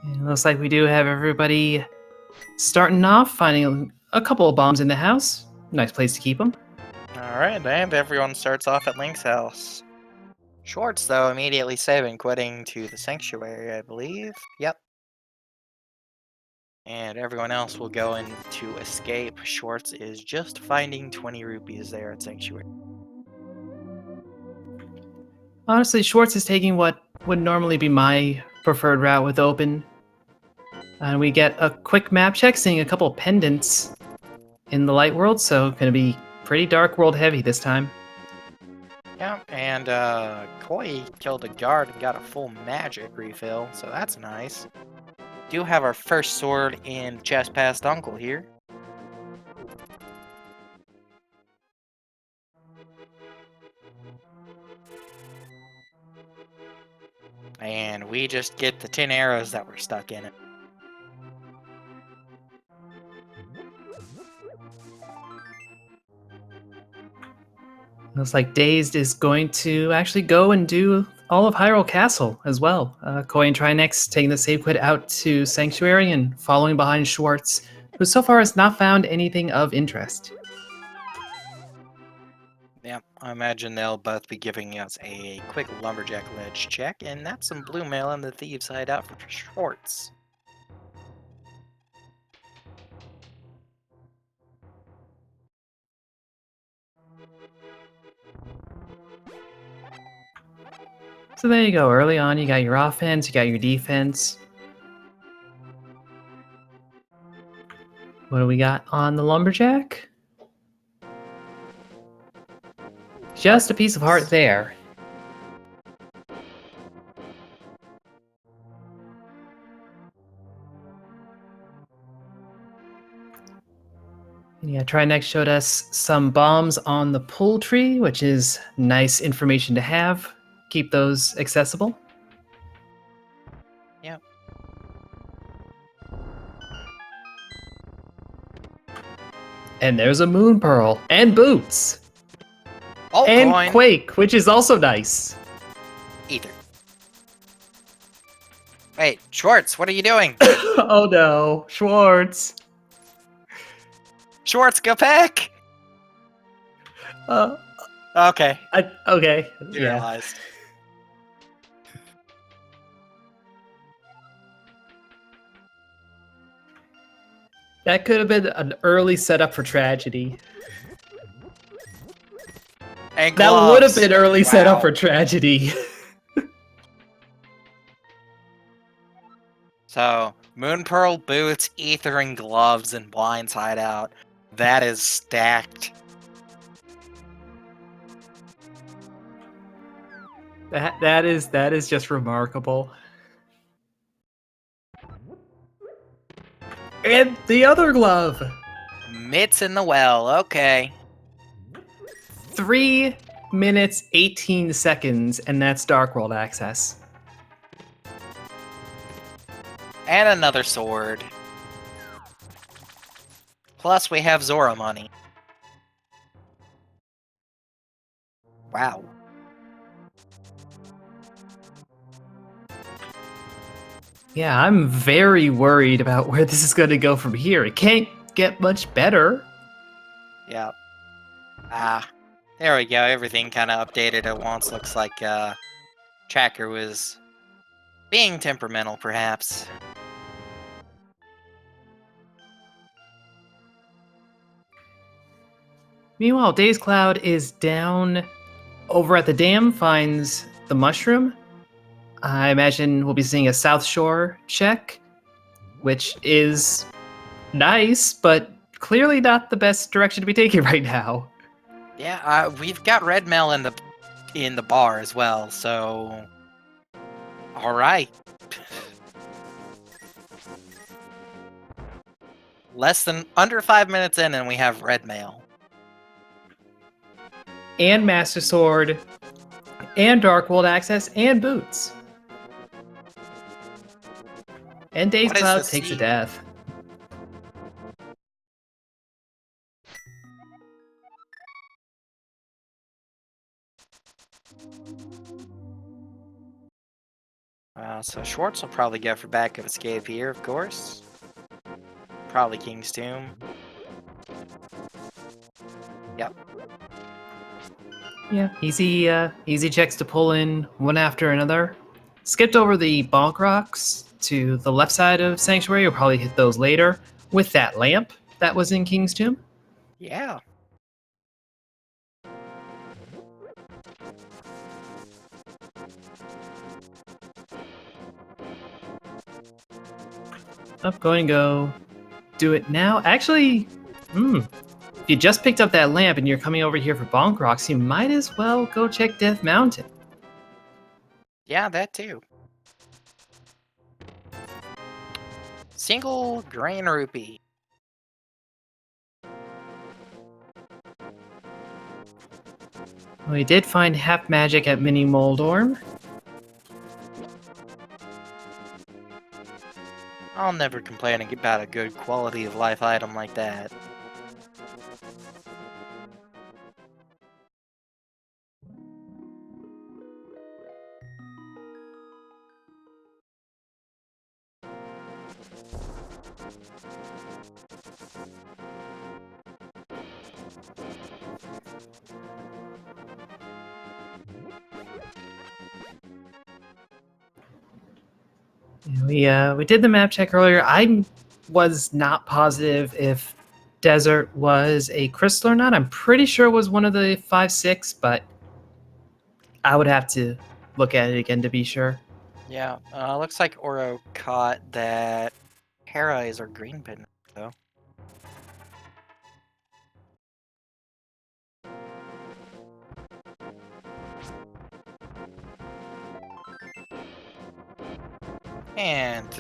It looks like we do have everybody starting off, finding a couple of bombs in the house. Nice place to keep them. Alright, and everyone starts off at Link's house. Schwartz, though, immediately saving, quitting to the sanctuary, I believe. Yep. And everyone else will go in to escape. Schwartz is just finding 20 rupees there at sanctuary. Honestly, Schwartz is taking what would normally be my preferred route with open. And we get a quick map check, seeing a couple pendants in the light world, so gonna be pretty dark world heavy this time. Yeah, and Koi killed a guard and got a full magic refill, so that's nice. Do have our first sword in chest past Uncle here. And we just get the 10 arrows that were stuck in it. Looks like Dazed is going to actually go and do all of Hyrule Castle as well. Koi and Trinex taking the save quit out to Sanctuary and following behind Schwartz, who so far has not found anything of interest. Yeah, I imagine they'll both be giving us a quick lumberjack ledge check, and that's some blue mail in the thieves' hideout for Schwartz. So there you go. Early on, you got your offense, you got your defense. What do we got on the lumberjack? Just a piece of heart there. Yeah, Trinex showed us some bombs on the pull tree, which is nice information to have. Keep those accessible. Yep. And there's a Moon Pearl and boots. And Altcoin! Quake, which is also nice. Ether. Wait, Schwartz, what are you doing? Oh no, Schwartz. Schwartz, go back! Okay, Okay, you yeah. realized. That could have been an early setup for tragedy. And That gloves. would have been early setup Wow. for tragedy. So, Moon Pearl, boots, ether, and gloves, and Blind's hideout. That is stacked. That is just remarkable. And the other glove. Mitts in the well, okay. 3 minutes 18 seconds, and that's Dark World access. And another sword. Plus, we have Zora money. Wow. Yeah, I'm very worried about where this is going to go from here. It can't get much better. Yeah. There we go. Everything kind of updated at once. Looks like Tracker was being temperamental, perhaps. Meanwhile, Days Cloud is down over at the dam, finds the mushroom. I imagine we'll be seeing a South Shore check, which is nice, but clearly not the best direction to be taking right now. Yeah, we've got red mail in the bar as well, so all right. Less than under 5 minutes in, and we have red mail. And Master Sword, and Dark World access, and boots. And Days What is Cloud the takes a C? death. So Schwartz will probably go for back of escape here, of course. Probably King's Tomb. Yep. Yeah, easy checks to pull in one after another. Skipped over the bonk rocks to the left side of Sanctuary. You'll probably hit those later with that lamp that was in King's Tomb. Yeah. Up, going to go do it now. Actually, if you just picked up that lamp and you're coming over here for bonk rocks, you might as well go check Death Mountain. Yeah, that too. Single grain rupee. We did find half magic at Mini Moldorm. I'll never complain about a good quality of life item like that. We did the map check earlier. I was not positive if desert was a crystal or not. I'm pretty sure it was one of the 5-6, but I would have to look at it again to be sure. Yeah, looks like Oro caught that Hera is our green pin, though. And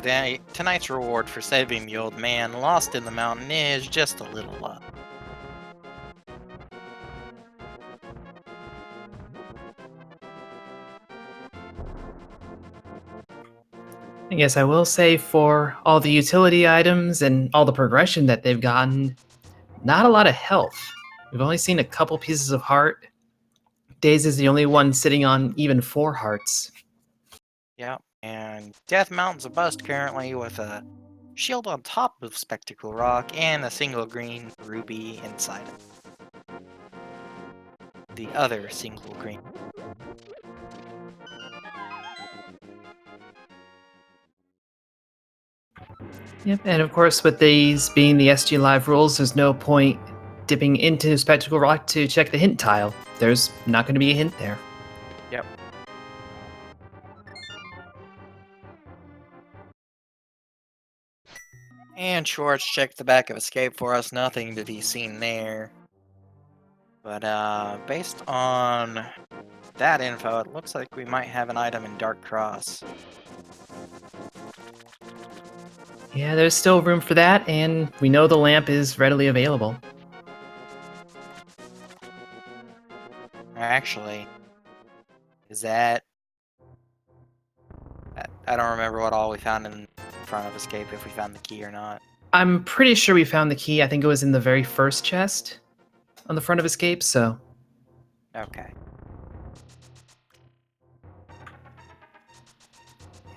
tonight's reward for saving the old man lost in the mountain is just a little luck. I guess I will say for all the utility items and all the progression that they've gotten, not a lot of health. We've only seen a couple pieces of heart. Daze is the only one sitting on even 4 hearts. Yeah, and Death Mountain's a bust currently with a shield on top of Spectacle Rock and a single green ruby inside it. The other single green. Yep, and of course, with these being the SG Live rules, there's no point dipping into Spectacle Rock to check the hint tile. There's not going to be a hint there. Yep. And Schwartz checked the back of escape for us, nothing to be seen there. But based on that info, it looks like we might have an item in Dark Cross. Yeah, there's still room for that, and we know the lamp is readily available. Actually, is that... I don't remember what all we found in front of escape, if we found the key or not. I'm pretty sure we found the key. I think it was in the very first chest on the front of escape, so... Okay.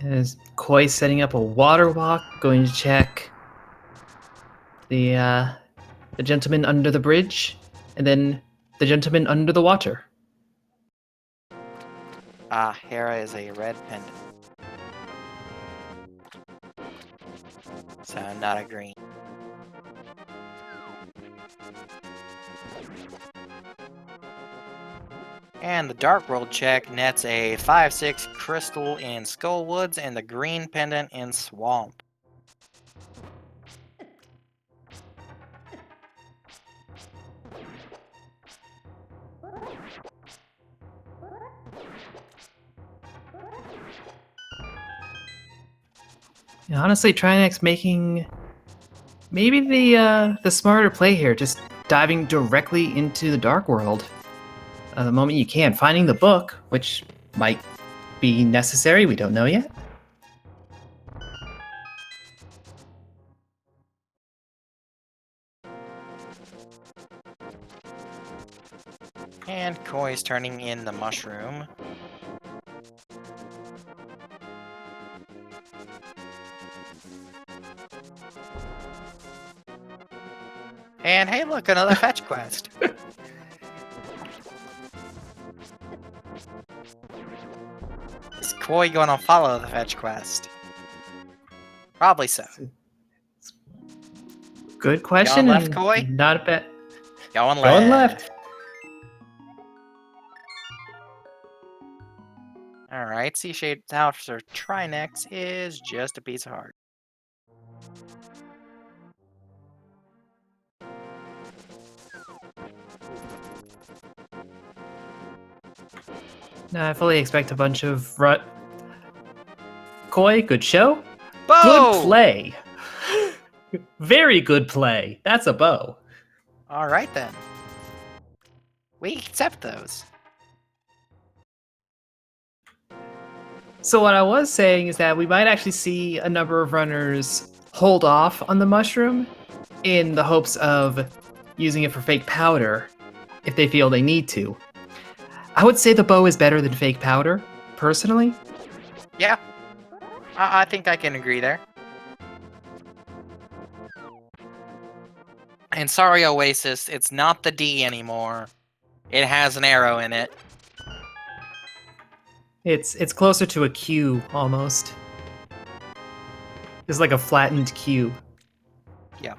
Is Koi setting up a water walk, going to check the gentleman under the bridge, and then the gentleman under the water. Ah, Hera is a red pendant. So not a green. And the Dark World check nets a 5-6 crystal in Skullwoods and the green pendant in Swamp. Yeah, honestly, Trinex making maybe the smarter play here, just diving directly into the Dark World the moment you can, finding the book, which might be necessary. We don't know yet. And Koi's turning in the mushroom. And hey, look, another fetch quest. Is Koi gonna follow the fetch quest? Probably so. Good question. Going left, and Koi? Not a bad. Going left. Going left. Alright, C-shaped house or Trinex is just a piece of heart. No, I fully expect a bunch of Koi, good show. Bow! Good play. Very good play. That's a bow. Alright then. We accept those. So what I was saying is that we might actually see a number of runners hold off on the mushroom in the hopes of using it for fake powder if they feel they need to. I would say the bow is better than fake powder, personally. Yeah. I think I can agree there. And sorry, Oasis, it's not the D anymore. It has an arrow in it. It's closer to a Q almost. It's like a flattened Q. Yeah.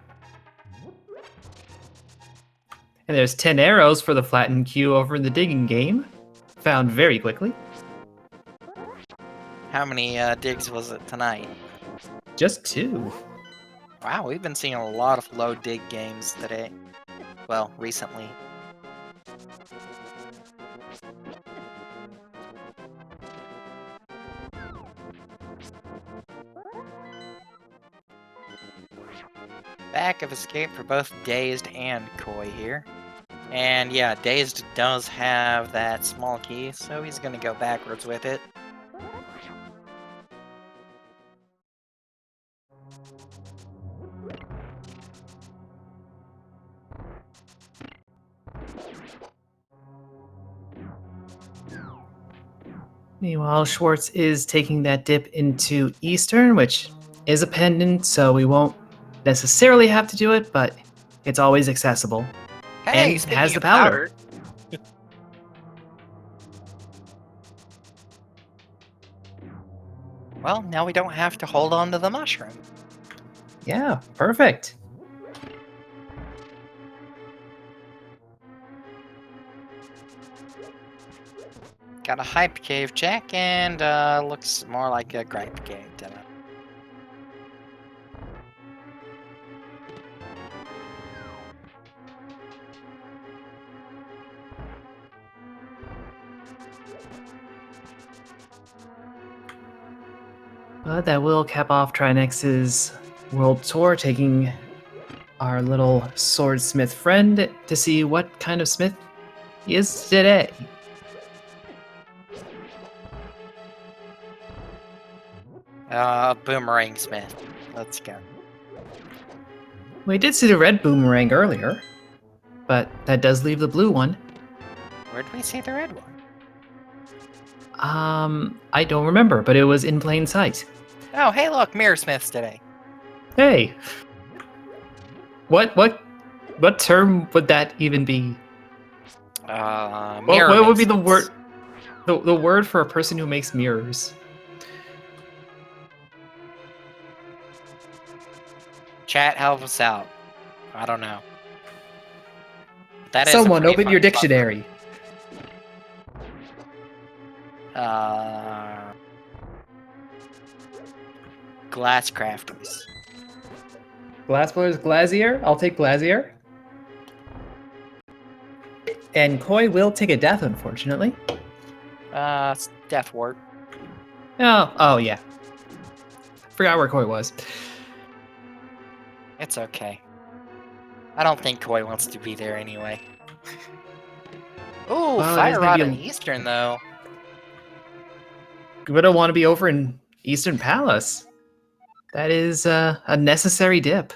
And there's 10 arrows for the flattened Q over in the digging game. Found very quickly. How many digs was it tonight? Just 2. Wow, we've been seeing a lot of low dig games today. Well, recently. Back of escape for both Dazed and Koi here. And yeah, Dazed does have that small key, so he's gonna go backwards with it. Meanwhile, Schwartz is taking that dip into Eastern, which is a pendant, so we won't necessarily have to do it, but it's always accessible. Hey, And speaking has the of powder. Well, now we don't have to hold on to the mushroom. Yeah, perfect. Got a hype cave check, and looks more like a gripe cave demo. But that will cap off Trinex's world tour, taking our little swordsmith friend to see what kind of smith he is today. Boomerang Smith. Let's go. We did see the red boomerang earlier, but that does leave the blue one. Where did we see the red one? I don't remember, but it was in plain sight. Oh, hey, look, Mirror Smiths today. Hey, what term would that even be? Mirror What would be the Masons. word? The word for a person who makes mirrors? Chat, help us out. I don't know. That is Someone a pretty open your funny buffer. dictionary. Glass crafters. Glass blowers, Glazier. I'll take Glazier. And Koi will take a death, unfortunately. Death ward. Oh yeah. Forgot where Koi was. It's okay. I don't think Koi wants to be there anyway. Ooh, Well, it Fire is Rod maybe in Eastern, though. Gonna want to be over in Eastern Palace. That is a necessary dip.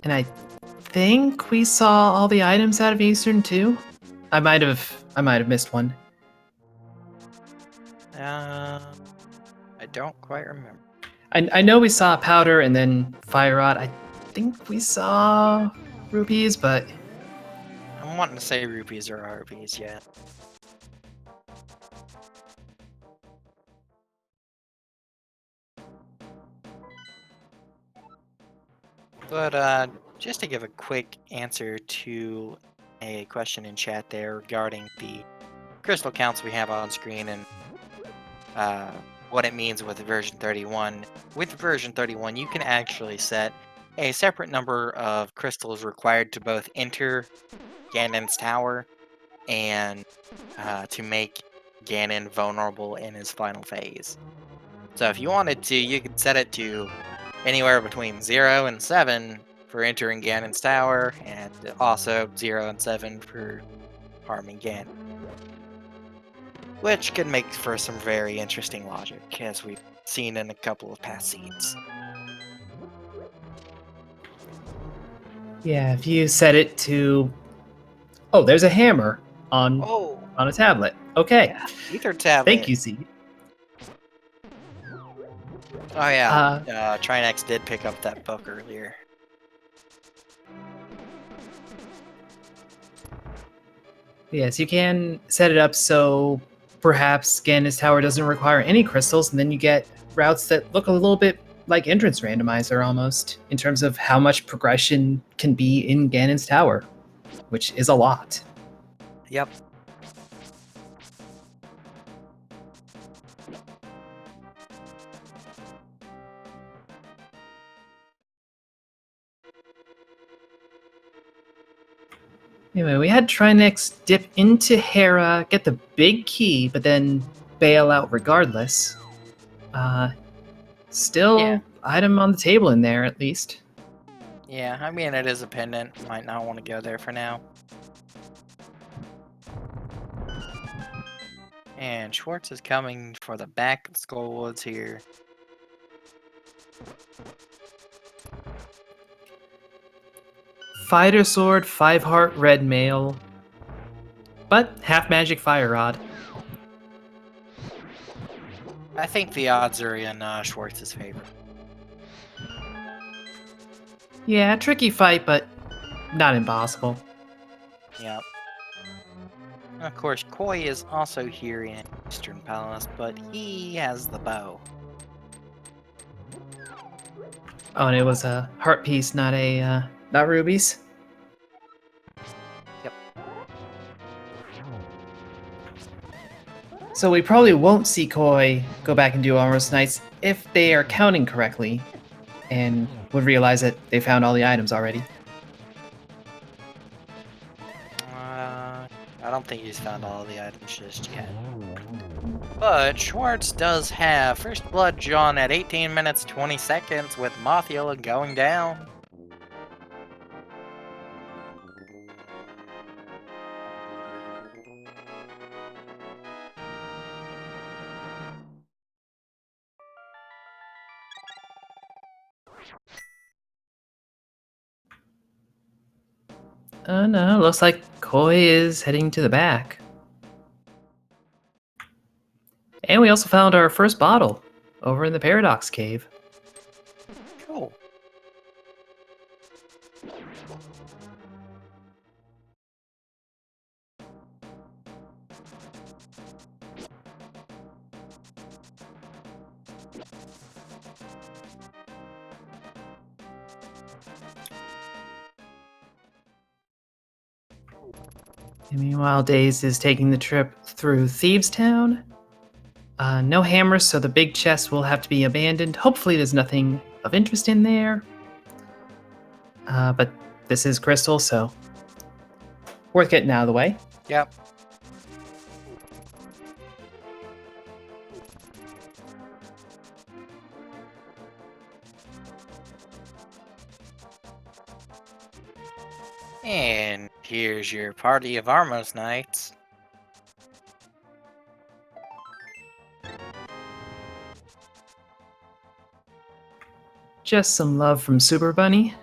And I think we saw all the items out of Eastern too. I might have missed one. I don't quite remember. I know we saw powder and then fire rod. I think we saw rupees, but I'm wanting to say rupees or RPs, yeah. But just to give a quick answer to a question in chat there regarding the crystal counts we have on screen and uh, what it means with version 31. With version 31, you can actually set a separate number of crystals required to both enter Ganon's tower and to make Ganon vulnerable in his final phase. So if you wanted to, you could set it to anywhere between 0 and 7 for entering Ganon's tower, and also 0 and 7 for harming Ganon. Which could make for some very interesting logic, as we've seen in a couple of past scenes. yeah, if you set it to oh, there's a hammer on Oh, a tablet. Okay. yeah. Ether tablet. Thank you, Seed. Oh, yeah. Trinex did pick up that book earlier. Yes, you can set it up so perhaps Ganon's Tower doesn't require any crystals, and then you get routes that look a little bit like Entrance Randomizer almost, in terms of how much progression can be in Ganon's Tower, which is a lot. Yep. Anyway, we had Trinex dip into Hera, get the big key, but then bail out regardless. Still, Yeah. item on the table in there at least. Yeah, I mean, it is a pendant. Might not want to go there for now. And Schwartz is coming for the back of Skullwoods here. Fighter Sword, 5 Heart, Red Mail, but half magic Fire Rod. I think the odds are in Schwartz's favor. Yeah, tricky fight, but not impossible. Yep. Of course, Koi is also here in Eastern Palace, but he has the bow. Oh, and it was a heart piece, not rubies. Yep. So we probably won't see Koi go back and do Armorous Knights if they are counting correctly, and would realize that they found all the items already. I don't think he's found all the items just yet. But Schwartz does have First Blood John at 18 minutes 20 seconds with Mothula going down. Oh no, looks like Koi is heading to the back. And we also found our first bottle over in the Paradox Cave. Cool. And meanwhile, Daze is taking the trip through Thieves Town. No hammers, so the big chest will have to be abandoned. Hopefully there's nothing of interest in there. But this is Crystal, so worth getting out of the way. Yep. And here's your party of Armos Knights. Just some love from Super Bunny.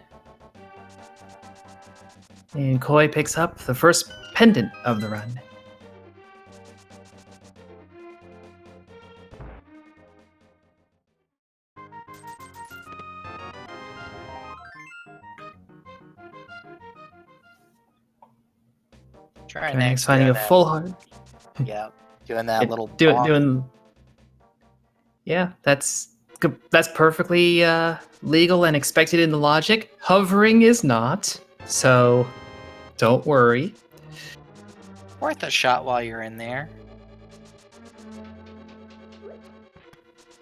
And Koi picks up the first pendant of the run. Try Next, next finding doing a that. full heart. Yeah, doing that little Doing. Yeah, that's perfectly legal and expected in the logic. Hovering is not, so don't worry. worth a shot while you're in there.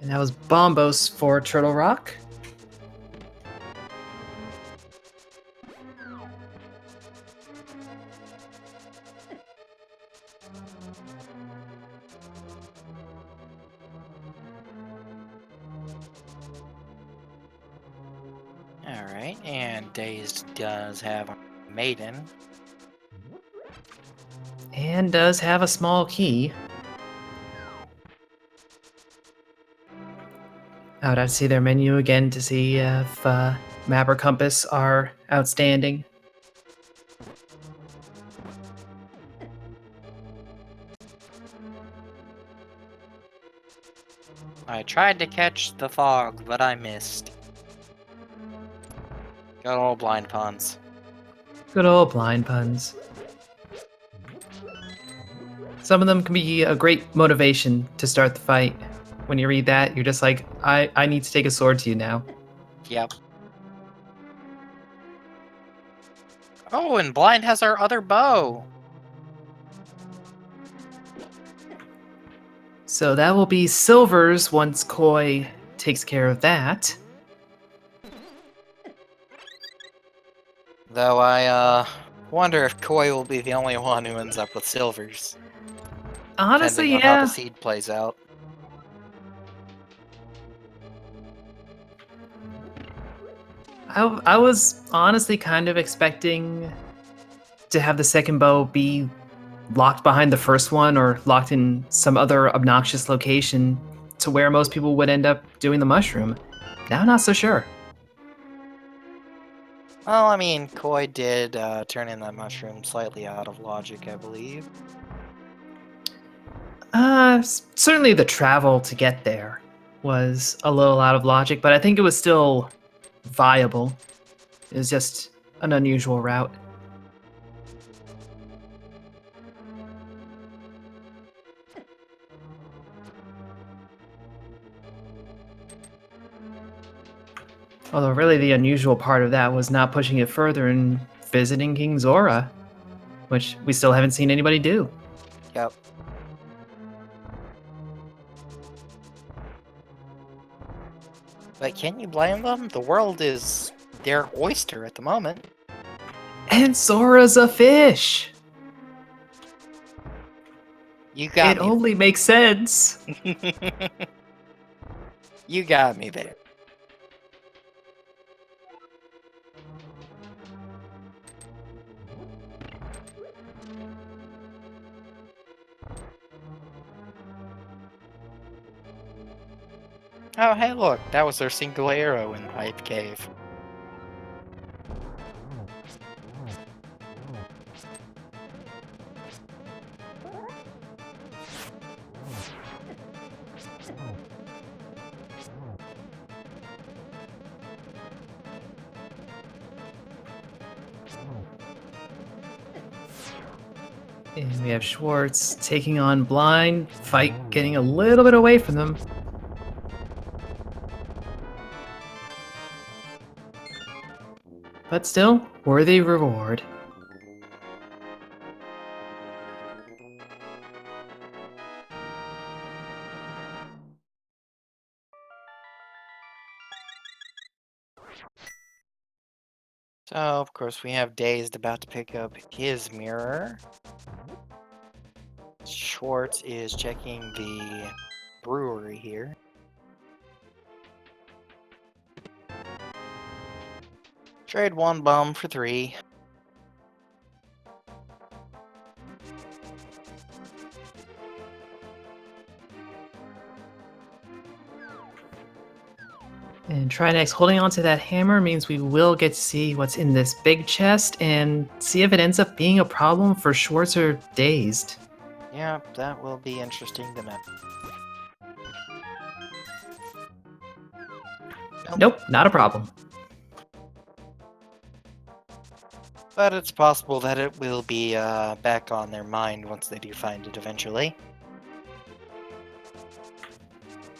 And that was Bombos for Turtle Rock. Alright, and Dazed does have a maiden. And does have a small key. I would have to see their menu again to see if map or compass are outstanding. I tried to catch the fog, but I missed. Got all blind puns. Good old blind puns. Some of them can be a great motivation to start the fight. When you read that, you're just like, I need to take a sword to you now. Yep. Oh, and Blind has our other bow. So that will be Silver's once Koi takes care of that. Though I wonder if Koi will be the only one who ends up with Silvers. Honestly, Depending on how the yeah. seed plays out. I was honestly kind of expecting to have the second bow be locked behind the first one or locked in some other obnoxious location to where most people would end up doing the mushroom. Now I'm not so sure. Well, I mean, Koi did turn in that mushroom slightly out of logic, I believe. Certainly the travel to get there was a little out of logic, but I think it was still viable. It was just an unusual route. Although really the unusual part of that was not pushing it further and visiting King Zora, which we still haven't seen anybody do. Yep. But can you blame them? The world is their oyster at the moment. And Zora's a fish! You got It me. only makes sense. You got me there. Oh, hey, look, that was their single arrow in the Hype Cave. And we have Schwartz taking on Blind, fight getting a little bit away from them. But still, worthy reward. So, of course, we have Dazed about to pick up his mirror. Schwartz is checking the brewery here. Trade 1 bum for 3. And Trinex holding onto that hammer means we will get to see what's in this big chest and see if it ends up being a problem for Schwartz or Dazed. Yeah, that will be interesting to know. Nope, not a problem. But it's possible that it will be back on their mind once they do find it eventually.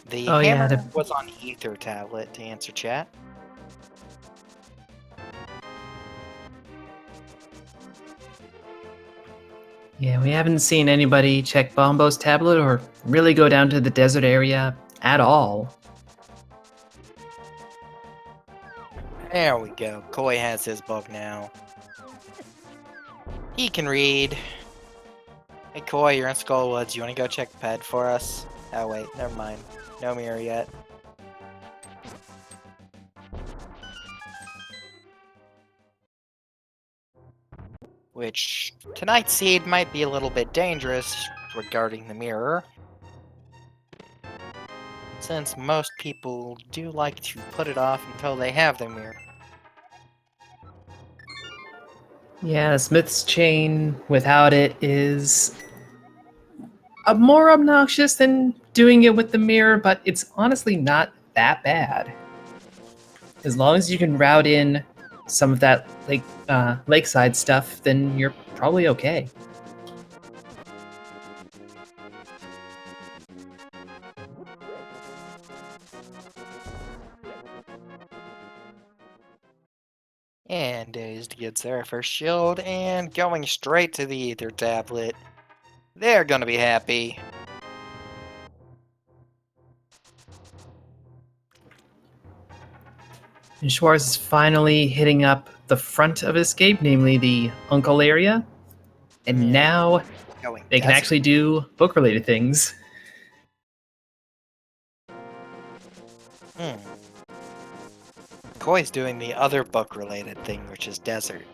The Oh, yeah, hammer was on Ether tablet to answer chat. Yeah, we haven't seen anybody check Bombo's tablet or really go down to the desert area at all. There we go. Koi has his book now. He can read. Hey Koi, you're in Skullwoods. You want to go check the ped for us? Oh wait, never mind. No mirror yet. Which, tonight's seed might be a little bit dangerous regarding the mirror, since most people do like to put it off until they have their mirror. Yeah, Smith's chain without it is more obnoxious than doing it with the mirror, but it's honestly not that bad. As long as you can route in some of that lakeside stuff, then you're probably okay. And Dazed gets their first shield, and going straight to the Ether tablet. They're gonna be happy. And Schwartz is finally hitting up the front of Escape, namely the Uncle area. And Yeah. now Going they can desert. actually do book-related things. Koi's doing the other book-related thing, which is desert.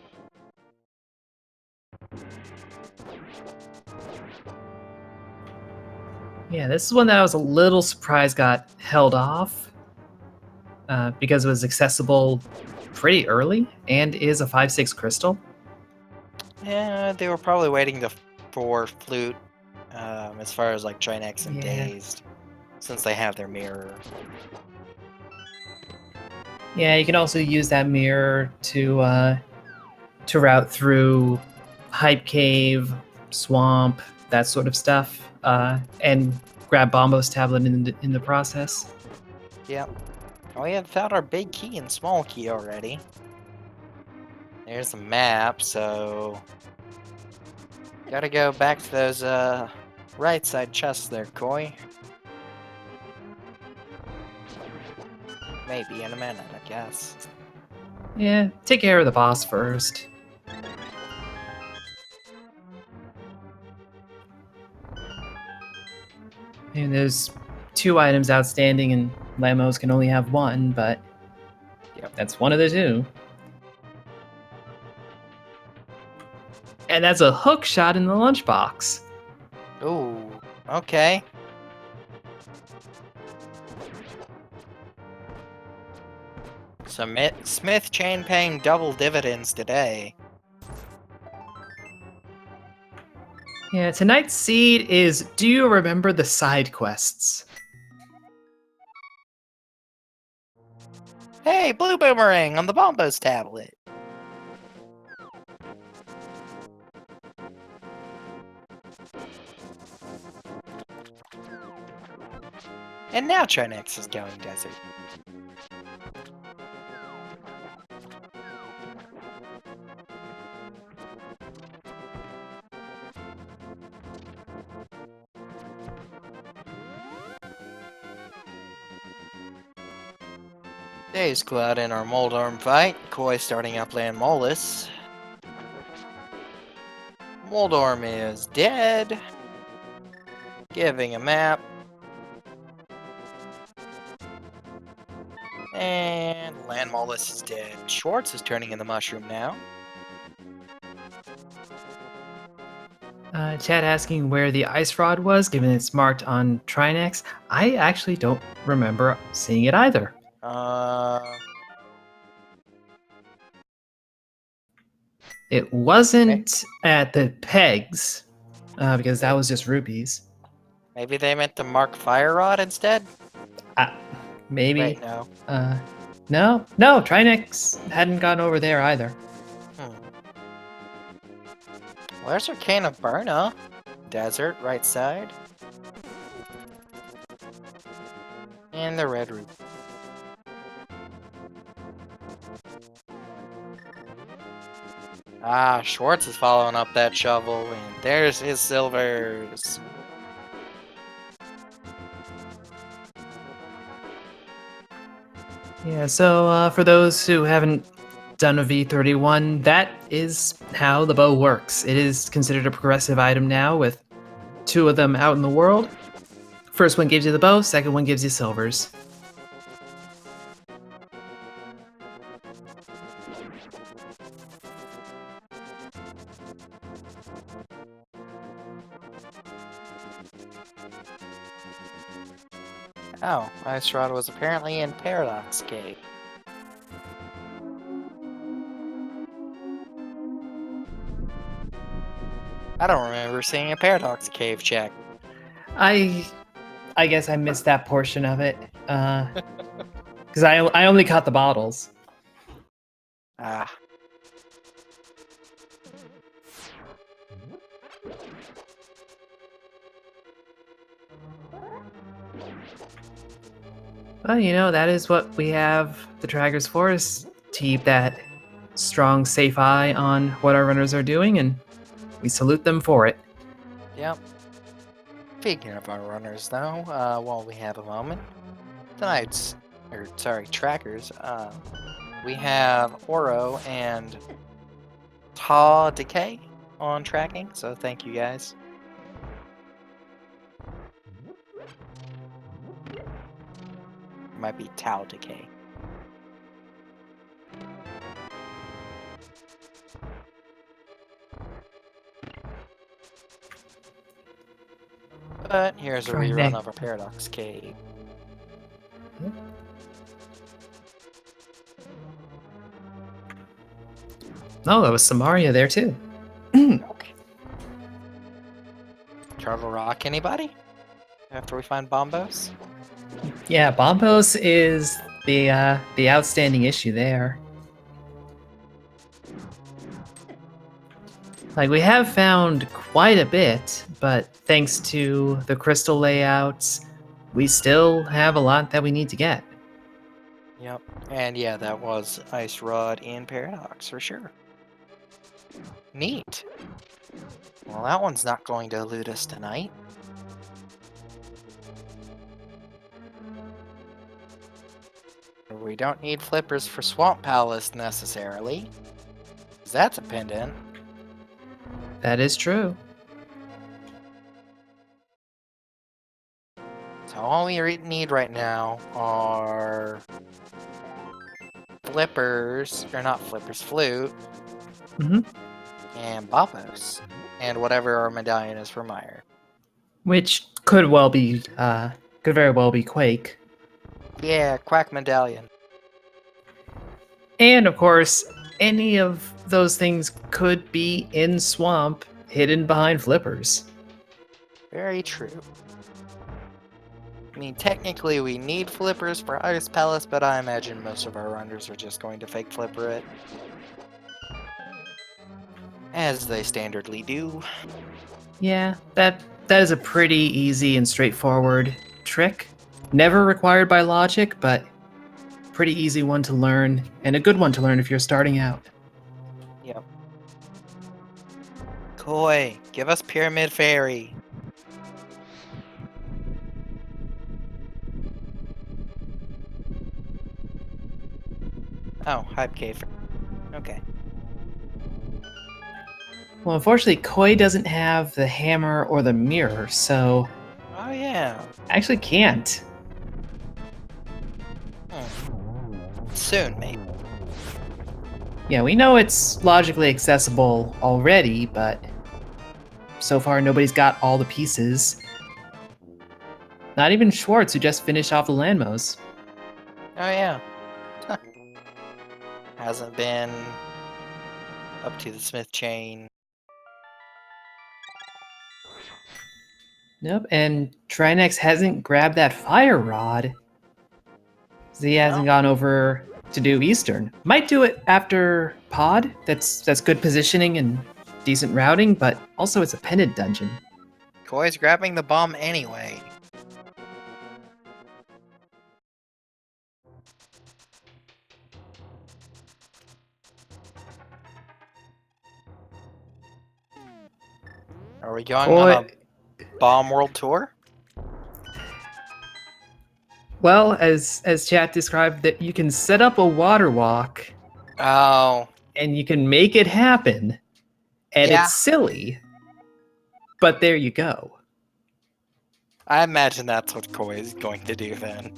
Yeah, this is one that I was a little surprised got held off because it was accessible pretty early and is a 5/6 crystal. Yeah, they were probably waiting for Flute, as far as like Trinex and Yeah. Dazed, since they have their mirror. Yeah, you can also use that mirror to route through Hype Cave, Swamp, that sort of stuff, and grab Bombo's tablet in the process. Yep. Oh, we have found our big key and small key already. There's a map, so gotta go back to those right side chests there, Koi. Maybe in a minute, I guess. Yeah, take care of the boss first. And there's 2 items outstanding, and Lamos can only have 1, but Yep. that's one of the 2. And that's a hook shot in the lunchbox. Ooh, okay. Smith chain paying double dividends today. Yeah, tonight's seed is Do You Remember the Side Quests? Hey, blue boomerang on the Bombos tablet. And now Trinex is going desert. Days Cloud in our Moldorm fight. Koi starting up Land Molus. Moldorm is dead. Giving a map. And Land Molus is dead. Schwartz is turning in the mushroom now. Chat asking where the ice rod was, given it's marked on Trinex. I actually don't remember seeing it either. It wasn't at the pegs, because that was just rupees. Maybe they meant to mark Fire Rod instead? Maybe. Wait, no. No, Trinex hadn't gone over there either. Well, there's Arcana Burna. Desert, right side. And the red rupee. Ah, Schwartz is following up that shovel, and there's his silvers. Yeah, so for those who haven't done a V31, that is how the bow works. It is considered a progressive item now, with 2 of them out in the world. First one gives you the bow, second one gives you silvers. Oh, Ice Rod was apparently in Paradox Cave. I don't remember seeing a Paradox Cave check. I guess I missed that portion of it, because I only caught the bottles. Ah. Well, that is what we have the trackers for, is to keep that strong, safe eye on what our runners are doing, and we salute them for it. Yep. Speaking of our runners, though, while we have a moment, trackers, we have Oro and Ta Decay on tracking, so thank you guys. Might be Tau Decay. But here's a rerun of a Paradox Cave. Oh, that was Samaria there too. Okay. Turtle Rock, anybody? After we find Bombos? Yeah, Bombos is the outstanding issue there. Like, we have found quite a bit, but thanks to the crystal layouts, we still have a lot that we need to get. Yep. And yeah, that was Ice Rod in Paradox for sure. Neat. Well, that one's not going to elude us tonight. We don't need flippers for Swamp Palace necessarily, 'cause that's a pendant. That is true. So all we need right now are flippers, or not flippers, flute, and Bombos, and whatever our medallion is for Meyer. Which could very well be Quake. Yeah, Quack Medallion. And of course, any of those things could be in Swamp, hidden behind flippers. Very true. I mean, technically we need flippers for Ice Palace, but I imagine most of our runners are just going to fake flipper it. As they standardly do. Yeah, that is a pretty easy and straightforward trick. Never required by logic, but pretty easy one to learn, and a good one to learn if you're starting out. Yep. Koi, give us Pyramid Fairy. Oh, Hype Cave. Okay. Well, unfortunately, Koi doesn't have the hammer or the mirror, so... Oh, yeah. Actually can't. Soon, maybe. Yeah, we know it's logically accessible already, but so far nobody's got all the pieces. Not even Schwartz, who just finished off the Landmos. Oh, yeah. Hasn't been up to the Smith chain. Nope, and Trinex hasn't grabbed that fire rod. So he hasn't gone over to do Eastern. Might do it after Pod. That's good positioning and decent routing, but also it's a pendant dungeon. Koi's grabbing the bomb anyway. Are we going on a bomb world tour? Well, as chat described, that you can set up a water walk. Oh. And you can make it happen. And Yeah. it's silly. But there you go. I imagine that's what Koi is going to do then.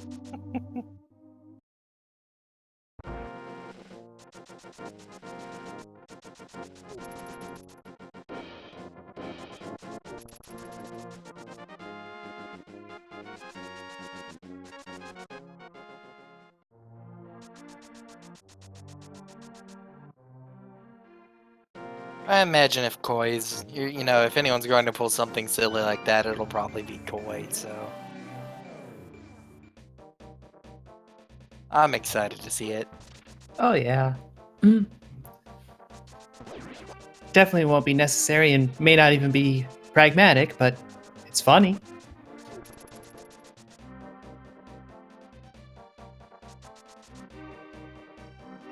I imagine if Koi's, you know, if anyone's going to pull something silly like that, it'll probably be Koi, so. I'm excited to see it. Oh, yeah. Definitely won't be necessary and may not even be pragmatic, but it's funny.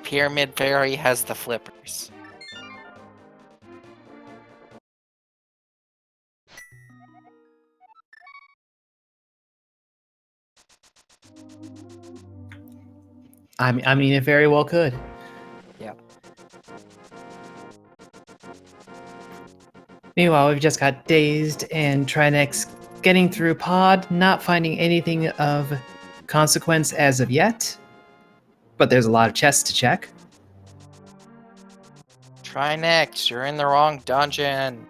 Pyramid Fairy has the flippers. I mean, it very well could. Yeah. Meanwhile, we've just got Dazed and Trinex getting through Pod, not finding anything of consequence as of yet. But there's a lot of chests to check. Try next, you're in the wrong dungeon.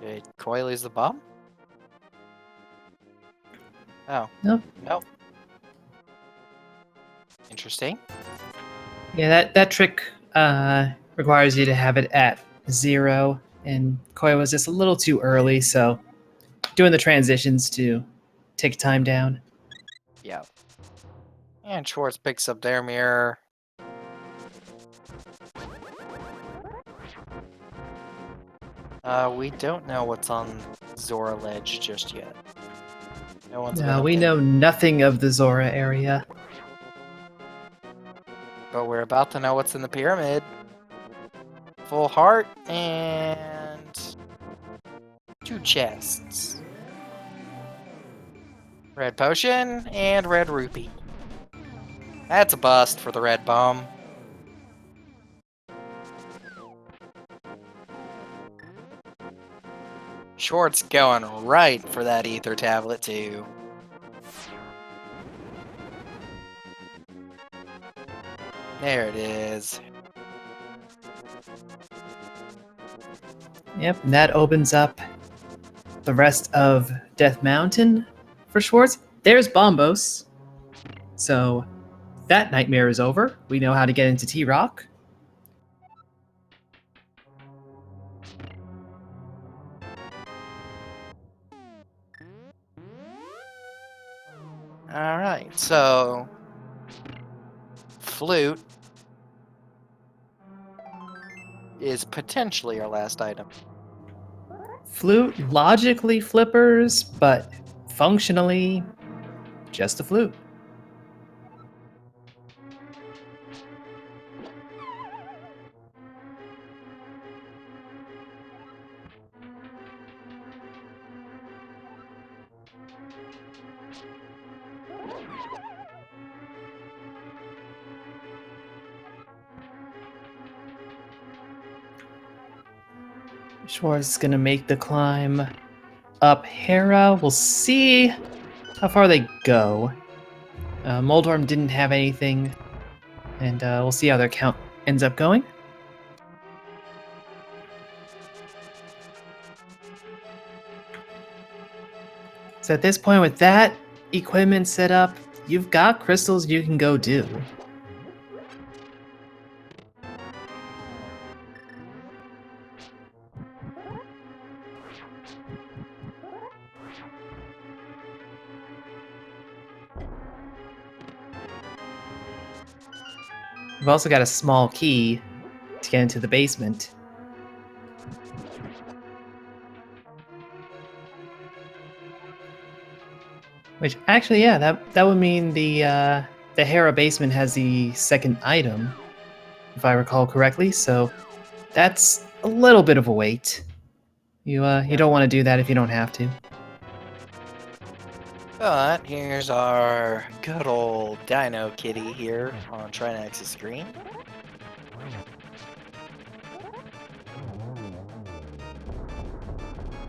Did Koi lose the bomb? Oh. Nope. Nope. Interesting. Yeah, that trick requires you to have it at 0, and Koi was just a little too early, so doing the transitions to take time down. Yeah. And Schwartz picks up their mirror. We don't know what's on Zora Ledge just yet. No one's No, we know nothing of the Zora area. But we're about to know what's in the pyramid. Full heart and 2 chests. Red potion and red rupee. That's a bust for the red bomb. Short's going right for that ether tablet too. There it is. Yep, and that opens up the rest of Death Mountain for Schwartz. There's Bombos. So that nightmare is over. We know how to get into T-Rock. Alright, so Flute is potentially our last item. Flute, logically flippers, but functionally just a flute. Schwartz is going to make the climb up Hera. We'll see how far they go. Moldorm didn't have anything, and we'll see how their count ends up going. So at this point, with that equipment set up, you've got crystals you can go do. We've also got a small key to get into the basement. Which actually, yeah, that would mean the Hera basement has the second item, if I recall correctly. So that's a little bit of a wait. You don't want to do that if you don't have to. But here's our good old Dino Kitty here on Trinex's screen.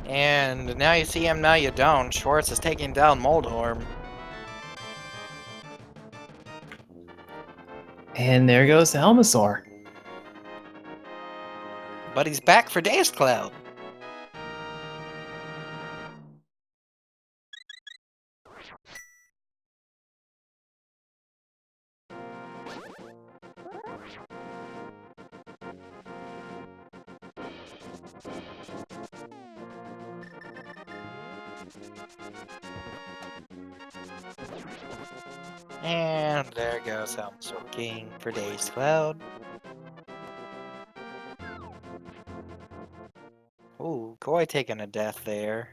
And now you see him, now you don't. Schwartz is taking down Moldorm. And there goes the Helmosaur. But he's back for Dazed Cloud. And there goes Helmsor King for Dazed Cloud. Ooh, Koi taking a death there.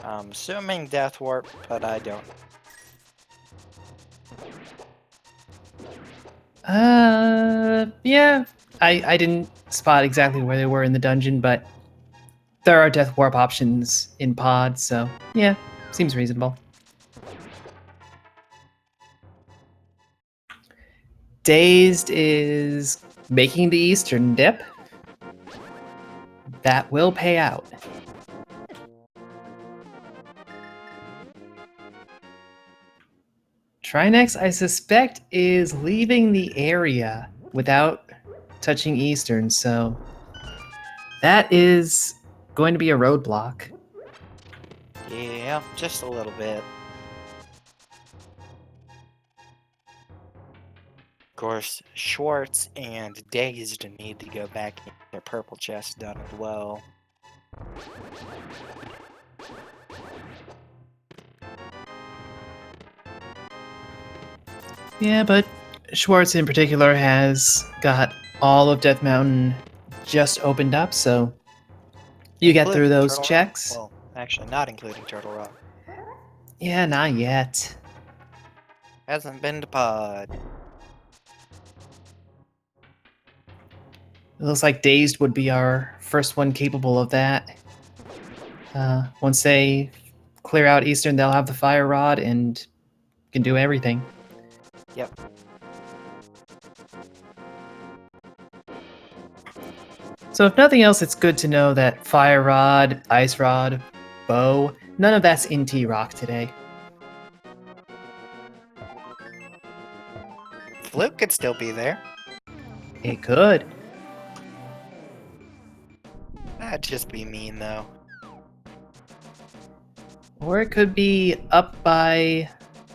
I'm assuming Death Warp, but I don't. Yeah. I didn't spot exactly where they were in the dungeon, but there are death warp options in pods, so yeah, seems reasonable. Dazed is making the eastern dip. That will pay out. Trinex, I suspect, is leaving the area without touching eastern, so that is going to be a roadblock. Yeah, just a little bit. Of course, Schwartz and Dazed need to go back and get their purple chest done as well. Yeah, but Schwartz in particular has got all of Death Mountain just opened up, so you get through Including those Turtle checks. Rock. Well, actually, not including Turtle Rock. Yeah, not yet. Hasn't been to pod. It looks like Dazed would be our first one capable of that. Once they clear out Eastern, they'll have the Fire Rod and can do everything. Yep. So if nothing else, it's good to know that Fire Rod, Ice Rod, Bow, none of that's in T-Rock today. Fluke could still be there. It could. That'd just be mean, though. Or it could be up by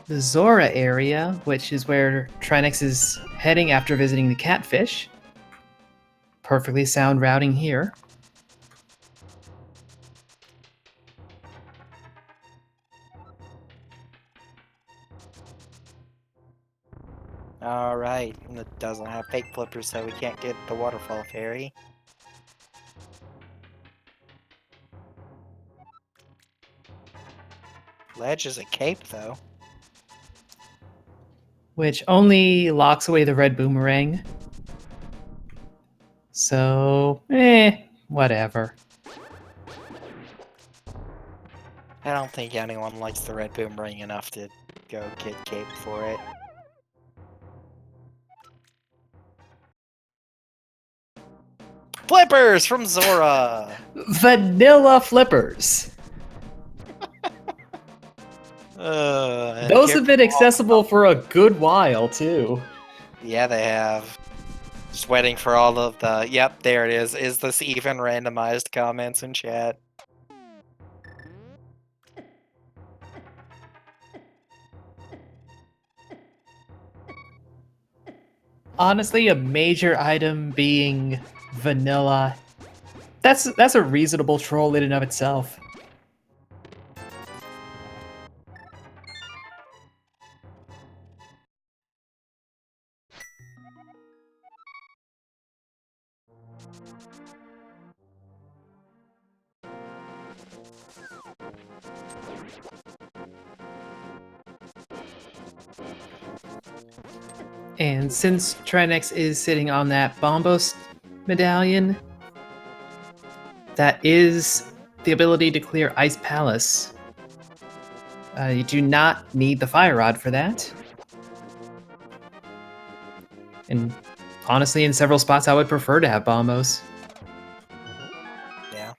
the Zora area, which is where Trinex is heading after visiting the Catfish. Perfectly sound routing here. Alright, and it doesn't have fake flippers, so we can't get the waterfall fairy. Ledge is a cape, though. Which only locks away the red boomerang. So, whatever. I don't think anyone likes the red boomerang enough to go get cape for it. Flippers from Zora! Vanilla flippers. Those have been accessible for a good while, too. Yeah, they have. Just waiting for all of the... Yep, there it is. Is this even randomized comments in chat? Honestly, a major item being vanilla. That's a reasonable troll in and of itself. And since Trinex is sitting on that Bombos medallion, that is the ability to clear Ice Palace. You do not need the Fire Rod for that. And honestly, in several spots, I would prefer to have Bombos. Yeah.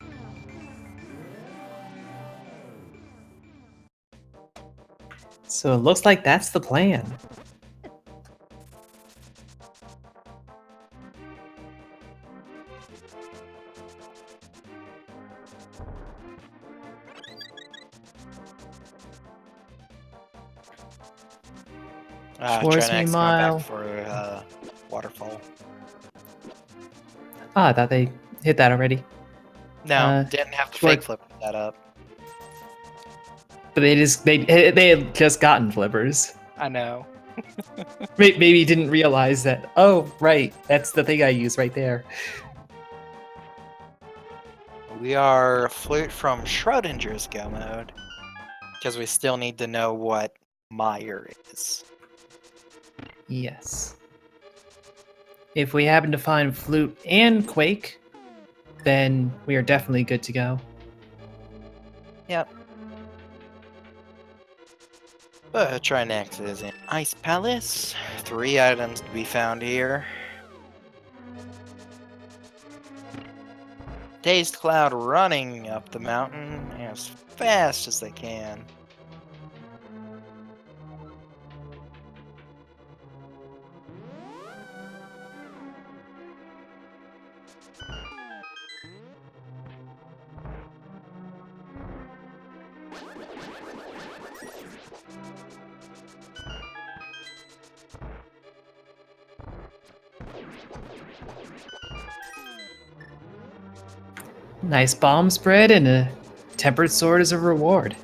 So it looks like that's the plan. Schwartz, Trinex going back meanwhile. for waterfall. I thought they hit that already. No, didn't have to Schwartz- fake flip that up. But they had just gotten flippers. I know. Maybe didn't realize that. Oh, right, that's the thing I use right there. We are flute from Schrodinger's go mode. Because we still need to know what Meyer is. Yes. If we happen to find Flute and Quake, then we are definitely good to go. Yep. But Trinex is in Ice Palace. 3 items to be found here. Dazed Cloud running up the mountain as fast as they can. Nice bomb spread and a tempered sword as a reward.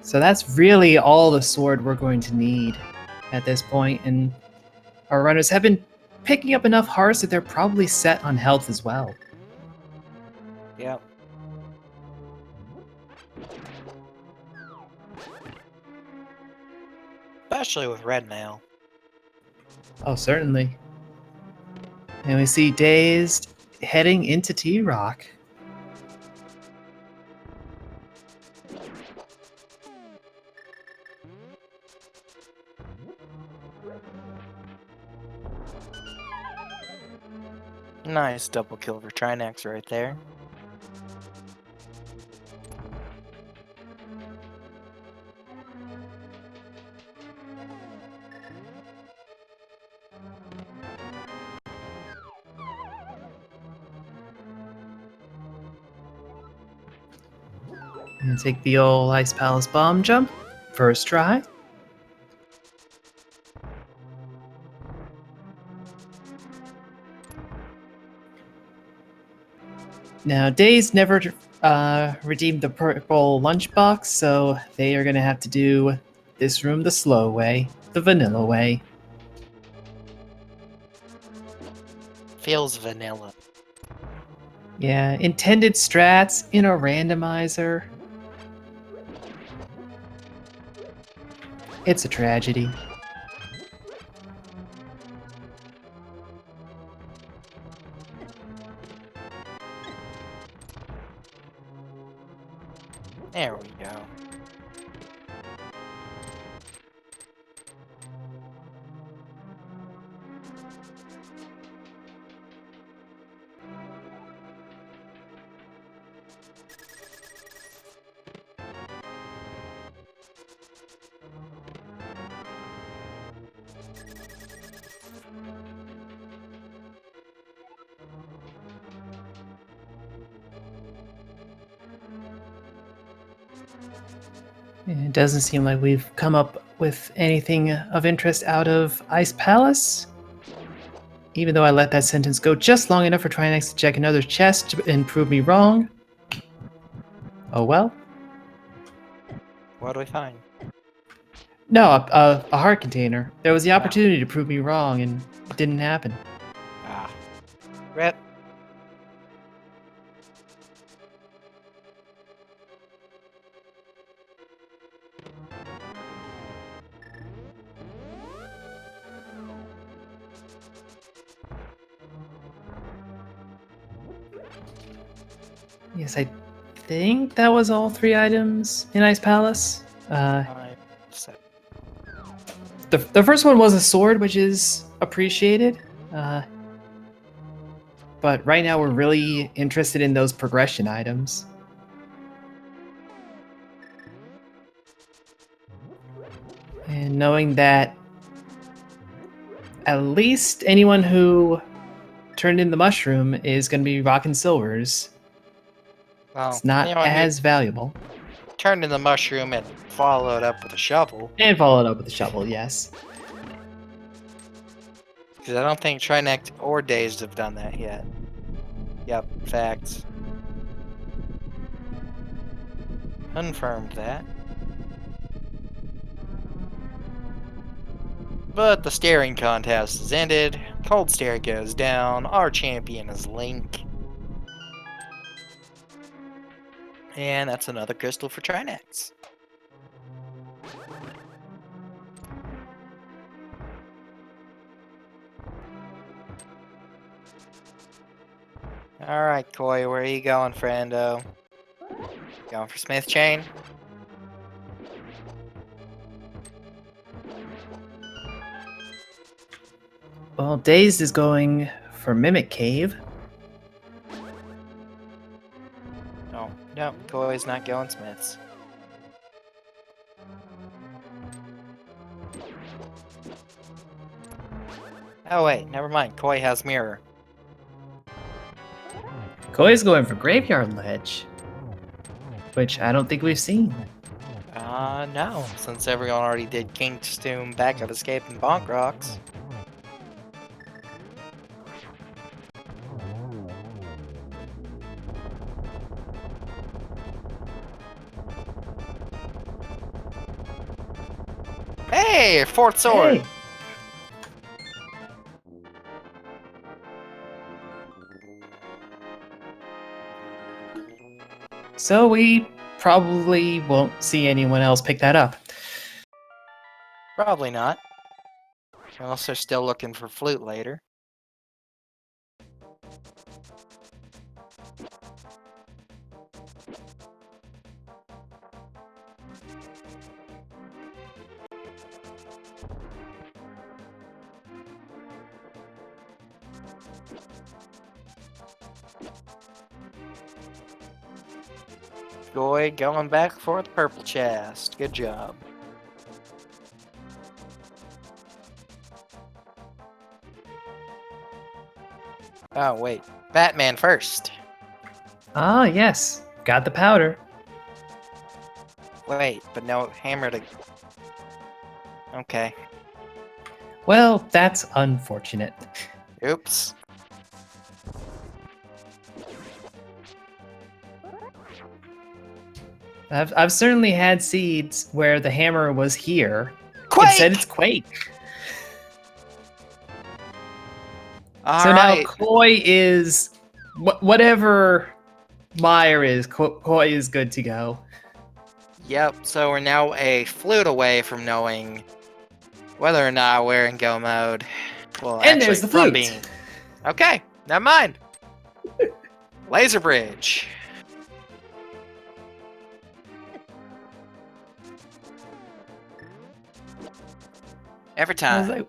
So that's really all the sword we're going to need at this point, and our runners have been picking up enough hearts that they're probably set on health as well. Yep. Especially with red mail. Oh, certainly. And we see Dazed heading into T-Rock. Nice double kill for Trinex right there. And take the old Ice Palace bomb jump. First try. Now, Days never redeemed the purple lunchbox, so they are going to have to do this room the slow way, the vanilla way. Feels vanilla. Yeah, intended strats in a randomizer. It's a tragedy. There we go. It doesn't seem like we've come up with anything of interest out of Ice Palace. Even though I let that sentence go just long enough for Trinex to check another chest and prove me wrong. Oh well. What do we find? No, a heart container. There was the Wow. opportunity to prove me wrong, and it didn't happen. Ah. Rip. Yes, I think that was all 3 items in Ice Palace. Set. The first one was a sword, which is appreciated. But right now we're really interested in those progression items. And knowing that at least anyone who turned in the mushroom is going to be rocking silvers. Well, It's not anyone who as valuable. turned in the mushroom and followed up with a shovel. And followed up with the shovel, yes. Because I don't think Trinex or Dazed have done that yet. Yep, facts. Confirmed that. But the staring contest is ended. Cold stare goes down. Our champion is Link. And that's another crystal for Trinex. Alright, Koi, where are you going, friendo? Going for Smith Chain? Well, Dazed is going for Mimic Cave. Oh, no, Koi's not going Smiths. Oh wait, never mind. Koi has mirror. Koi's going for Graveyard Ledge, which I don't think we've seen. No, since everyone already did King's Tomb, Backup Escape, and Bonk Rocks. Hey, fourth sword! Hey. So we probably won't see anyone else pick that up. Probably not. Unless they're still looking for flute later. Koi going back for the purple chest. Good job. Oh, wait. Batman first. Ah, yes. Got the powder. Wait, but no hammer to... Okay. Well, that's unfortunate. Oops. I've certainly had seeds where the hammer was here. Quake! Instead, it's Quake. So Alright. now Koi is whatever Meyer is. Koi is good to go. Yep, so we're now a flute away from knowing whether or not we're in go mode. Well, And actually, there's the from flute. being... Okay, never mind. Laser bridge. Every I was time.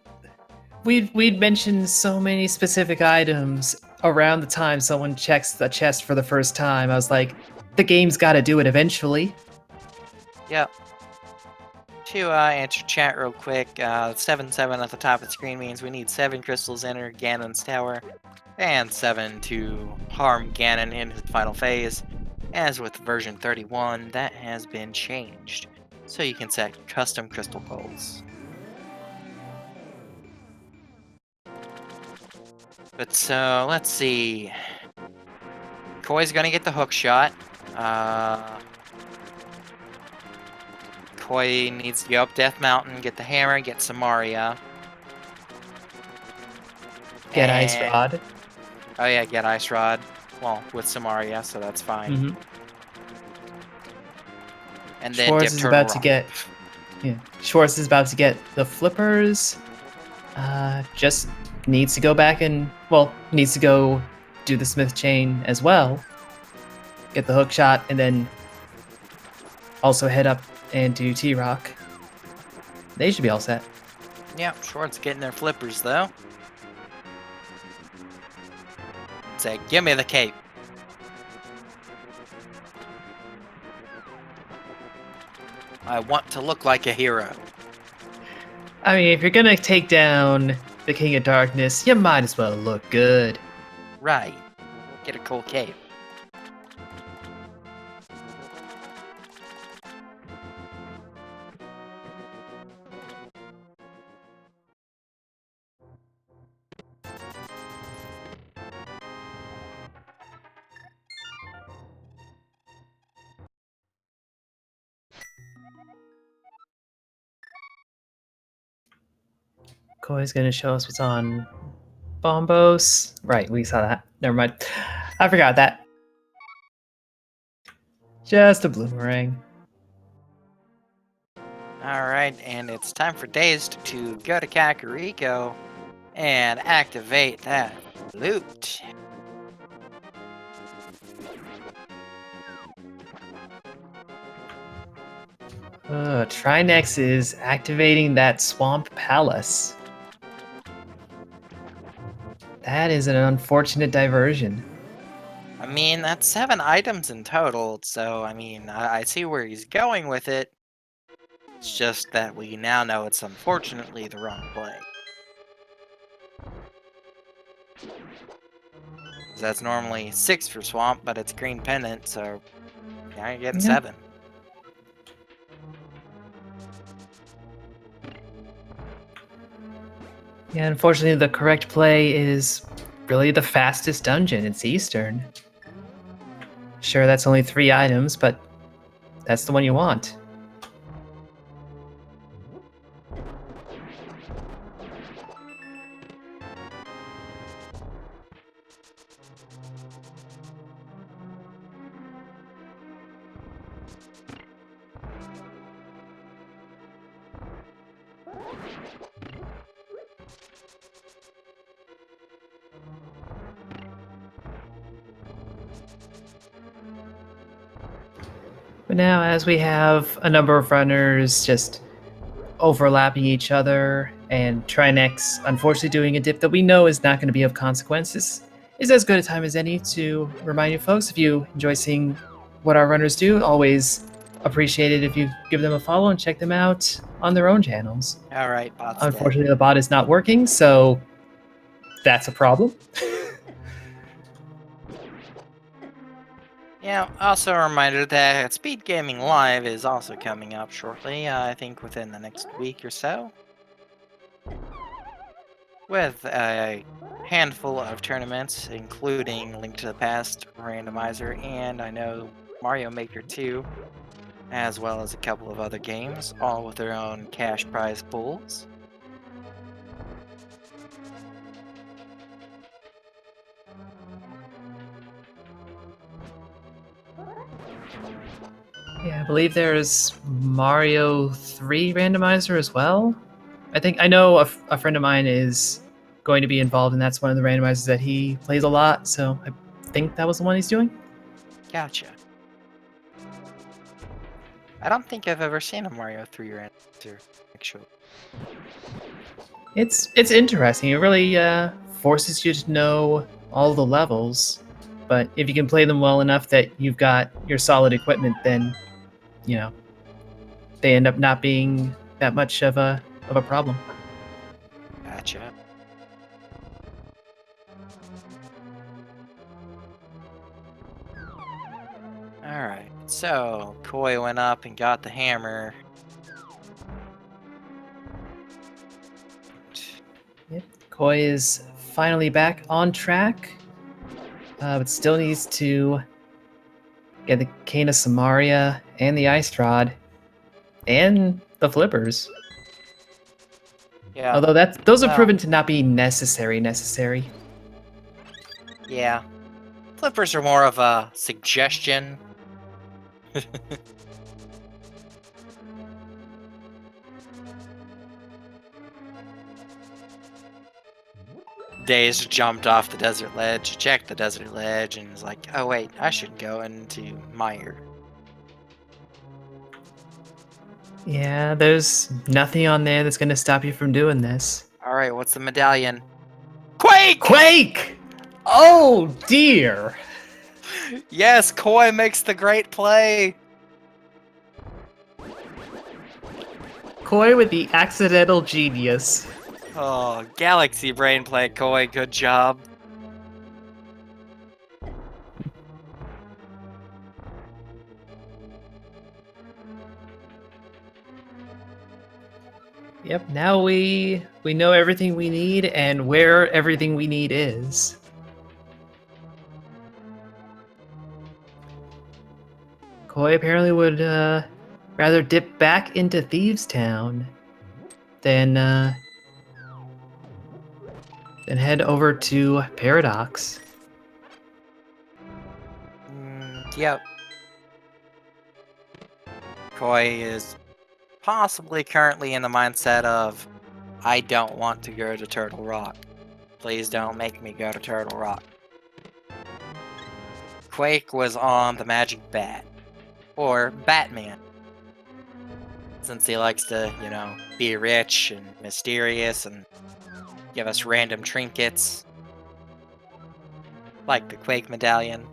like, we'd mentioned so many specific items around the time someone checks the chest for the first time. I was like, the game's got to do it eventually. Yep. To answer chat real quick, 7-7 at the top of the screen means we need 7 crystals to enter Ganon's tower, and 7 to harm Ganon in his final phase. As with version 31, that has been changed. so you can set custom crystal goals. But so, let's see. Koi's gonna get the hook shot. Koi needs to go up Death Mountain, get the hammer, get Samaria. Get Ice And- Rod. Oh yeah, get Ice Rod. Well, with Samaria, so that's fine. Mm-hmm. And then Schwartz dip is Turtle about to Rock. get. Yeah, Schwartz is about to get the flippers. Just needs to go back and needs to go do the Smith chain as well. Get the hook shot and then also head up and do T Rock. They should be all set. Yeah, Schwartz getting their flippers though. Say, give me the cape. I want to look like a hero. I mean, if you're gonna take down the King of Darkness, you might as well look good. Right. Get a cool cape. Koi's gonna show us what's on Bombos. Right, we saw that. Never mind. I forgot that. Just a boomerang. Alright, and it's time for Dazed to go to Kakariko and activate that loot. Trinex is activating that Swamp Palace. That is an unfortunate diversion. I mean, that's 7 items in total, so I mean, I see where he's going with it. It's just that we now know it's unfortunately the wrong play. That's normally 6 for Swamp, but it's Green Pendant, so now you're getting Yeah. 7. Yeah, unfortunately, the correct play is really the fastest dungeon. It's Eastern. Sure, that's only 3 items, but that's the one you want. But now, as we have a number of runners just overlapping each other, and Trinex unfortunately doing a dip that we know is not going to be of consequences, is as good a time as any to remind you folks, if you enjoy seeing what our runners do, always appreciate it if you give them a follow and check them out on their own channels. Alright, bot's dead. Unfortunately, the bot is not working, so that's a problem. Yeah, also a reminder that Speed Gaming Live is also coming up shortly, I think within the next week or so. With a handful of tournaments, including Link to the Past, Randomizer, and I know Mario Maker 2, as well as a couple of other games, all with their own cash prize pools. Yeah, I believe there's Mario 3 randomizer as well. I know a friend of mine is going to be involved, and that's one of the randomizers that he plays a lot, so I think that was the one he's doing. Gotcha. I don't think I've ever seen a Mario 3 randomizer, actually. It's interesting. It really forces you to know all the levels, but if you can play them well enough that you've got your solid equipment, then they end up not being that much of a problem. Gotcha. Alright, so Koi went up and got the hammer, Koi is finally back on track, but still needs to get the Cane of Samaria and the Ice Rod and the Flippers. Yeah. Although those have Well, proven to not be necessary. yeah. Flippers are more of a suggestion. Days jumped off the desert ledge, checked the desert ledge, and was like, oh wait, I should go into Mire. Yeah, there's nothing on there that's going to stop you from doing this. Alright, what's the medallion? Quake! Quake! Oh dear! Yes, Koi makes the great play! Koi with the accidental genius. Oh, Galaxy Brain play, Koi, good job. Yep, now we know everything we need and where everything we need is. Koi apparently would rather dip back into Thieves Town than head over to Paradox. Yep. Koi is possibly currently in the mindset of, I don't want to go to Turtle Rock. Please don't make me go to Turtle Rock. Quake was on the Magic Bat. Or Batman. Since he likes to, you know, be rich and mysterious and give us random trinkets. Like the Quake medallion.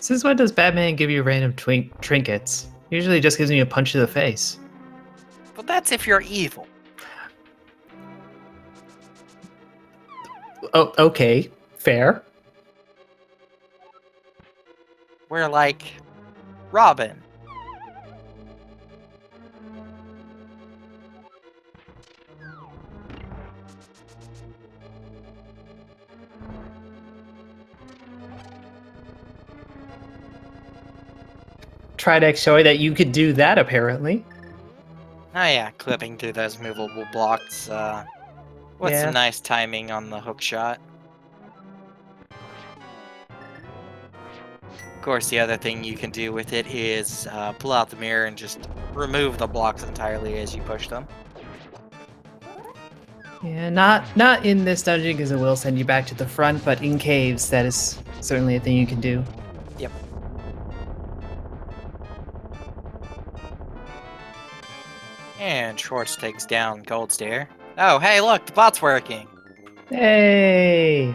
Since when does Batman give you random trinkets? Usually it just gives me a punch to the face. But that's if you're evil. Oh, okay. Fair. We're like Robin. Tridex showing that you could do that, apparently. Oh yeah, clipping through those movable blocks, with Yeah. some nice timing on the hook shot. Of course, the other thing you can do with it is pull out the mirror and just remove the blocks entirely as you push them. Yeah, not in this dungeon because it will send you back to the front, but in caves, that is certainly a thing you can do. Yep. And Schwartz takes down Gold Stare. Oh, hey, look, the bot's working. Hey!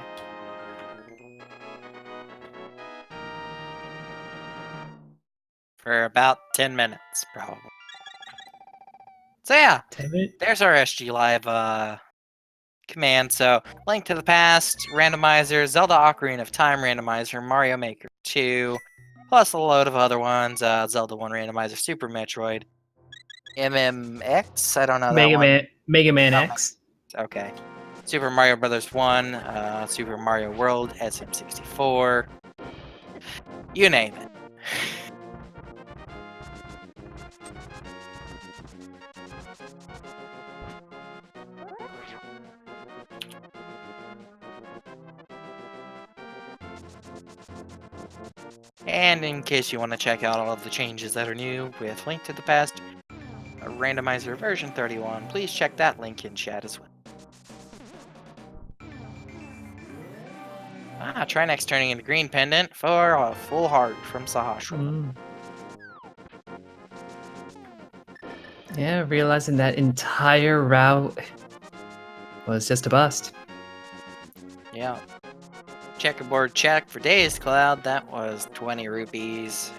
For about 10 minutes, probably. So yeah, there's our SG Live command. So, Link to the Past, Randomizer, Zelda Ocarina of Time Randomizer, Mario Maker 2, plus a load of other ones, Zelda 1 Randomizer, Super Metroid, MMX, I don't know that one. Mega Man Oh, X. Okay. Super Mario Brothers 1, Super Mario World, SM64, you name it. And in case you want to check out all of the changes that are new with Link to the Past, Randomizer version 31, please check that link in chat as well. Trinex turning into green pendant for a full heart from Sahasra. Yeah, realizing that entire route was just a bust. Yeah. Checkerboard check for Dazed Cloud, that was 20 rupees.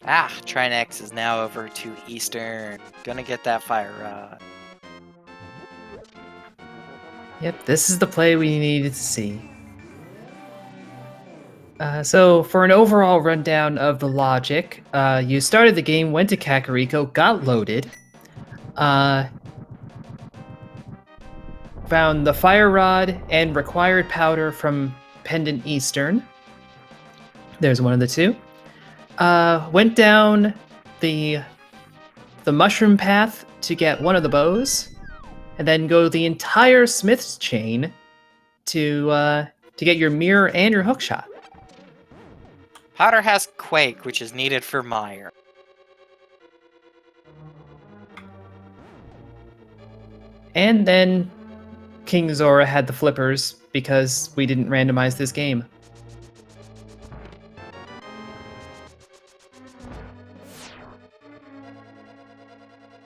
Trinex is now over to Eastern. Gonna get that fire rod. Yep, this is the play we needed to see. So for an overall rundown of the logic, you started the game, went to Kakariko, got loaded, found the fire rod and required powder from Pendant Eastern. There's one of the two. Went down the mushroom path to get one of the bows, and then go the entire Smith's chain to get your mirror and your hookshot. Powder has Quake, which is needed for Mire. And then King Zora had the flippers because we didn't randomize this game.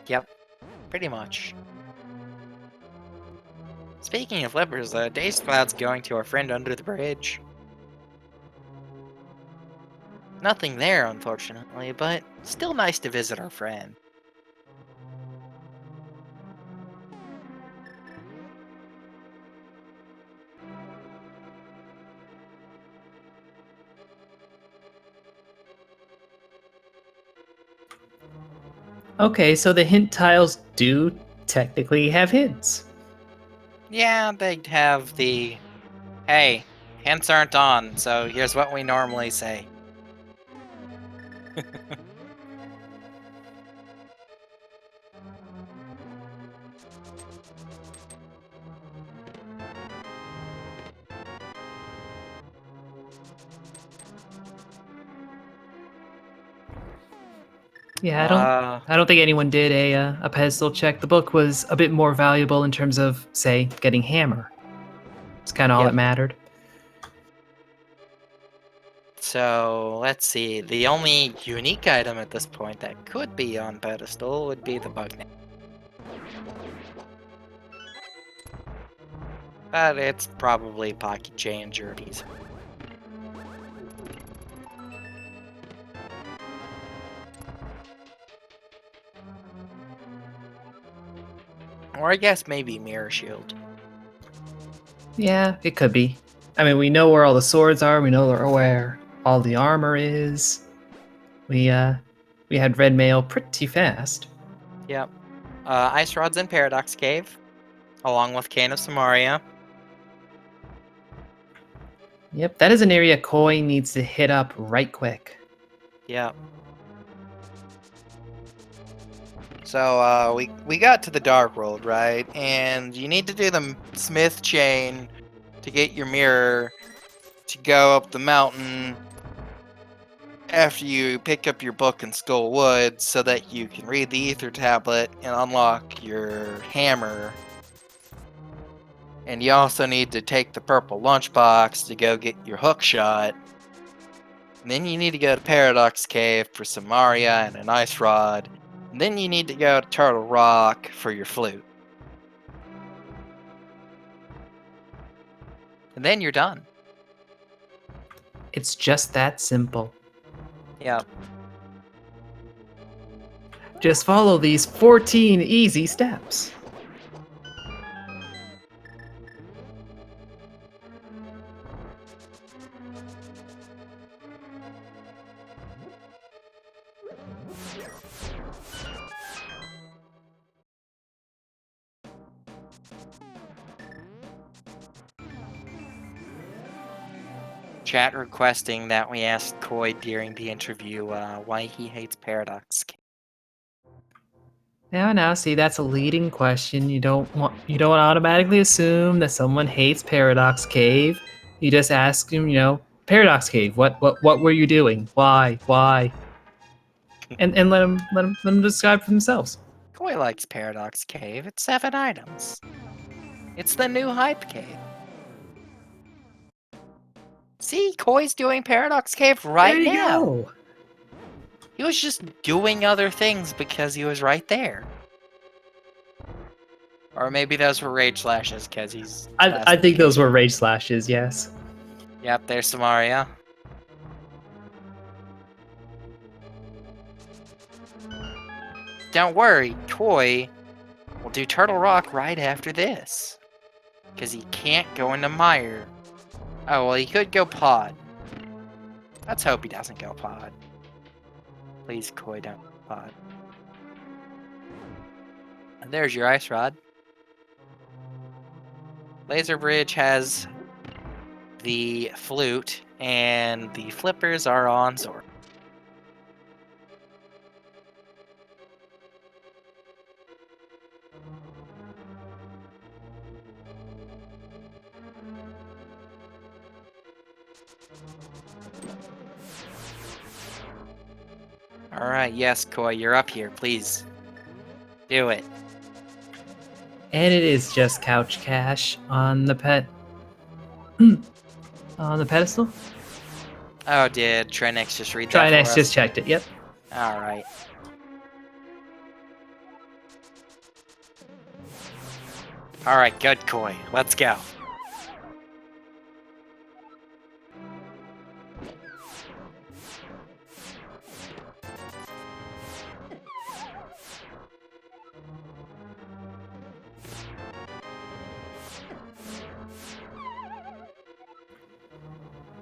Yep, pretty much. Speaking of flippers, Days Cloud's going to our friend under the bridge. Nothing there, unfortunately, but still nice to visit our friend. Okay, so the hint tiles do technically have hints. Yeah, they'd have the, hey, hints aren't on, so here's what we normally say. Yeah, I don't think anyone did a pedestal check. The book was a bit more valuable in terms of, say, getting hammer. It's kind of all that mattered. So, let's see. The only unique item at this point that could be on pedestal would be the bug net. But it's probably pocket change or a piece. Or I guess maybe Mirror Shield. Yeah, it could be. I mean, we know where all the swords are. We know where all the armor is. We had red mail pretty fast. Yep. Ice Rods in Paradox Cave, along with Cane of Samaria. Yep, that is an area Koi needs to hit up right quick. Yep. So, we got to the Dark World, right? And you need to do the Smith chain to get your mirror to go up the mountain after you pick up your book in Skull Woods so that you can read the Ether Tablet and unlock your hammer. And you also need to take the purple lunchbox to go get your hook shot. And then you need to go to Paradox Cave for some Maria and an ice rod. And then you need to go to Turtle Rock for your flute. And then you're done. It's just that simple. Yep. Just follow these 14 easy steps. Chat requesting that we ask Koi during the interview why he hates Paradox. Now, see, that's a leading question. You don't automatically assume that someone hates Paradox Cave. You just ask him, Paradox Cave, what were you doing? Why? And let them describe for themselves. Koi likes Paradox Cave. It's 7 items. It's the new hype cave. See, Koi's doing Paradox Cave right now. Go. He was just doing other things because he was right there. Or maybe those were rage slashes because he's... I think those were rage slashes, yes. Yep, there's Samaria. Don't worry, Koi will do Turtle Rock right after this. Because he can't go into Mire. Oh, well, he could go Pod. Let's hope he doesn't go pod. Please, Koi, don't go pod. And there's your ice rod. Laser Bridge has the flute, and the flippers are on Zord. Alright, yes, Koi, you're up here. Please. Do it. And it is just couch cash on the pet. On the pedestal? Oh, did Trinex just read that for Trinex us? just checked it, yep. Alright. Alright, good, Koi. Let's go.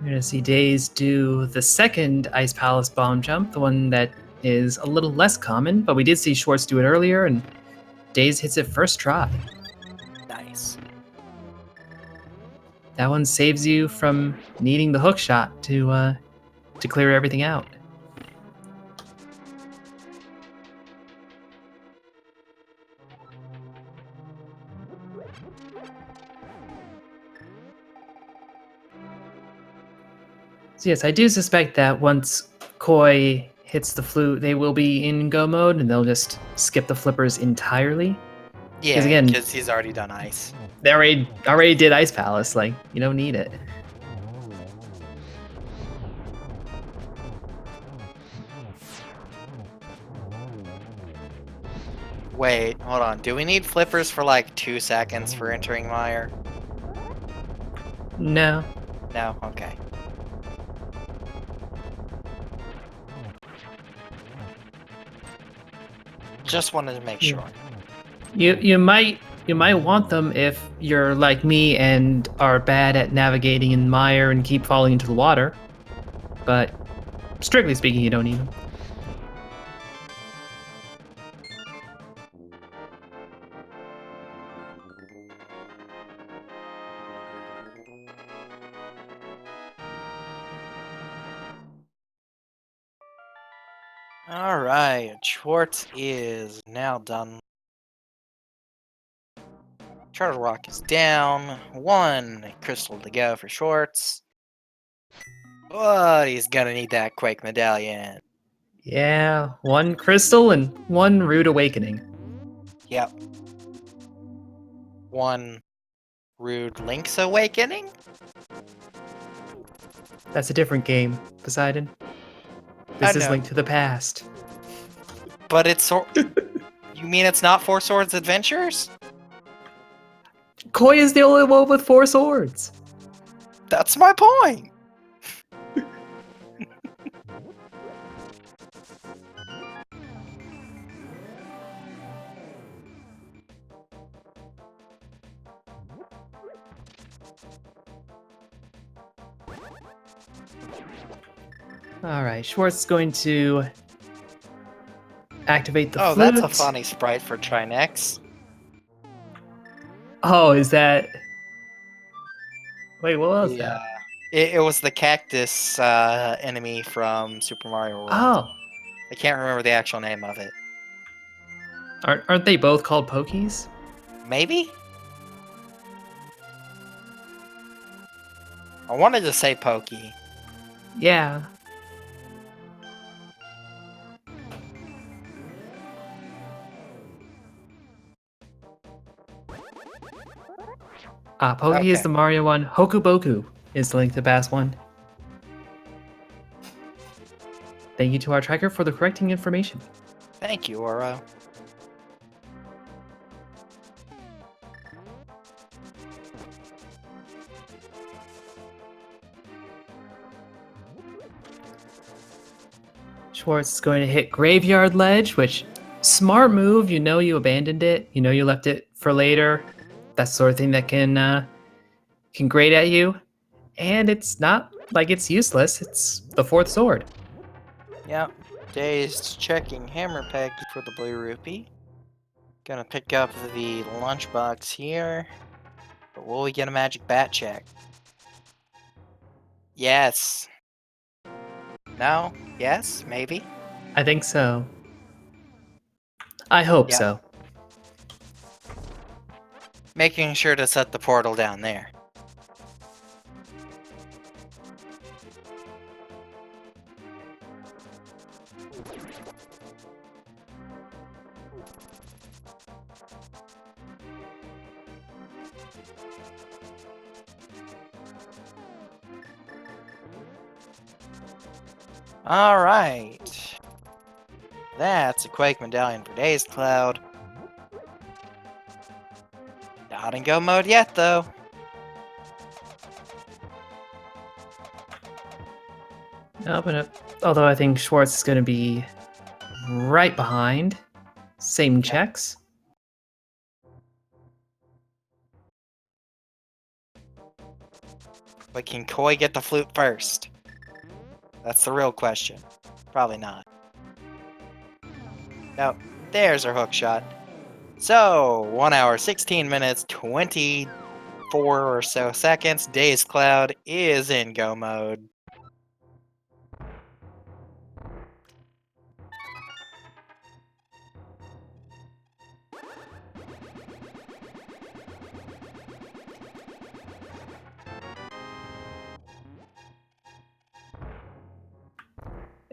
We're gonna see Daze do the second Ice Palace bomb jump, the one that is a little less common, but we did see Schwartz do it earlier, and Daze hits it first try. Nice. That one saves you from needing the hook shot to clear everything out. So yes, I do suspect that once Koi hits the flute, they will be in go mode, and they'll just skip the flippers entirely. Yeah, again- because he's already done ice. They already did Ice Palace, like, you don't need it. Wait, hold on. Do we need flippers for like 2 seconds for entering Mire? No. No? Okay. Just wanted to make Yeah. sure. You might want them if you're like me and are bad at navigating in mire and keep falling into the water. But strictly speaking, you don't need them. Alright, Schwartz is now done. Charter Rock is down. 1 crystal to go for Schwartz. But he's gonna need that Quake Medallion. Yeah, 1 crystal and 1 rude awakening. Yep. 1 Rude Link's Awakening? That's a different game, Poseidon. I This is know. Link to the Past. But it's You mean it's not Four Swords Adventures? Koi is the only one with 4 swords. That's my point. All right, Schwartz is going to activate the Oh, flute. that's a funny sprite for Trinex. Oh, is that? Wait, what was Yeah. that? It was the cactus enemy from Super Mario World. Oh, I can't remember the actual name of it. aren't they both called Pokies? Maybe? I wanted to say Pokey. Yeah. Poki is Okay. the Mario one. Hokuboku is the Link to the Past one. Thank you to our tracker for the correcting information. Thank you, Oro. Schwartz is going to hit Graveyard Ledge, which, smart move. You know you abandoned it. You know you left it for later. That sort of thing that can grate at you. And it's not like it's useless. It's the fourth sword. Yep. Dazed checking hammer peg for the blue rupee. Gonna pick up the lunchbox here. But will we get a magic bat check? Yes. No? Yes? Maybe? I think so. I hope Yep. so. Making sure to set the portal down there. Alright. That's a Quake Medallion for Dazed Cloud. Not in go mode yet, though. Although I think Schwartz is going to be right behind. Same Yeah. checks. But can Koi get the flute first? That's the real question. Probably not. No, there's our hook shot. So, 1 hour, 16 minutes, 24 or so seconds. Dazed Cloud is in go mode.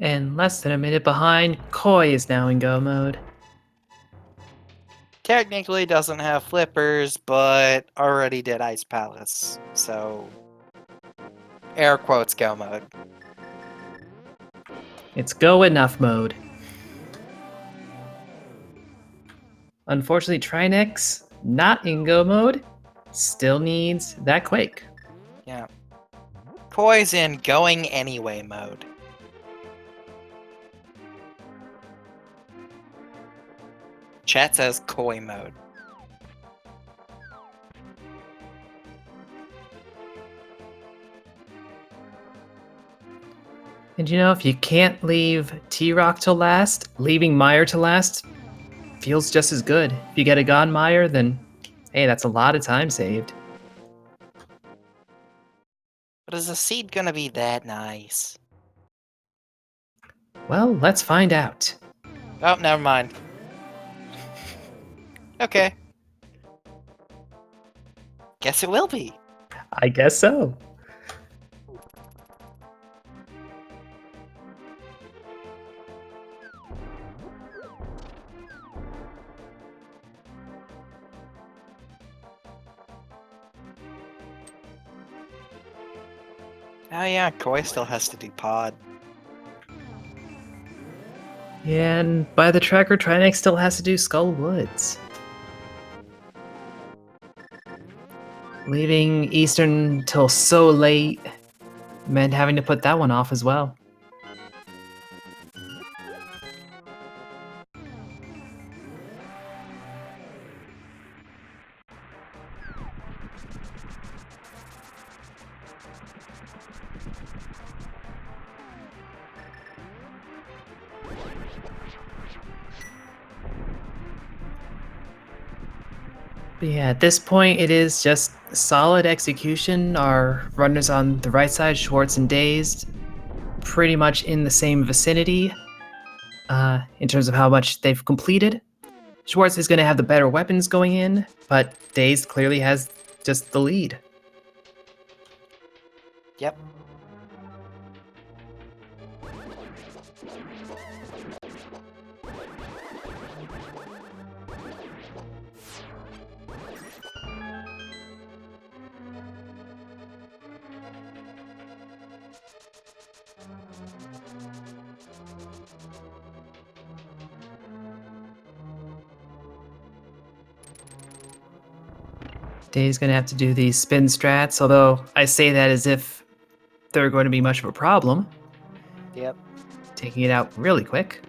And less than a minute behind, Koi is now in go mode. Technically doesn't have flippers, but already did Ice Palace. So, air quotes go mode. It's go enough mode. Unfortunately, Trinex, not in go mode, still needs that Quake. Yeah. Koi's in going anyway mode. Chat says Koi mode. And you know, if you can't leave T-Rock to last, leaving Meyer to last feels just as good. If you get a Gone Meyer, then hey, that's a lot of time saved. But is the seed gonna be that nice? Well, let's find out. Oh, never mind. Okay. Guess it will be. I guess so. Oh yeah, Koi still has to do pod. And by the tracker, Trinex still has to do Skull Woods. Leaving Eastern till so late meant having to put that one off as well. But yeah, at this point, it is just solid execution. Our runners on the right side, Schwartz and Dazed, pretty much in the same vicinity in terms of how much they've completed. Schwartz is going to have the better weapons going in, but Dazed clearly has just the lead. Yep. Dazed's going to have to do these spin strats, although I say that as if they're going to be much of a problem. Yep. Taking it out really quick.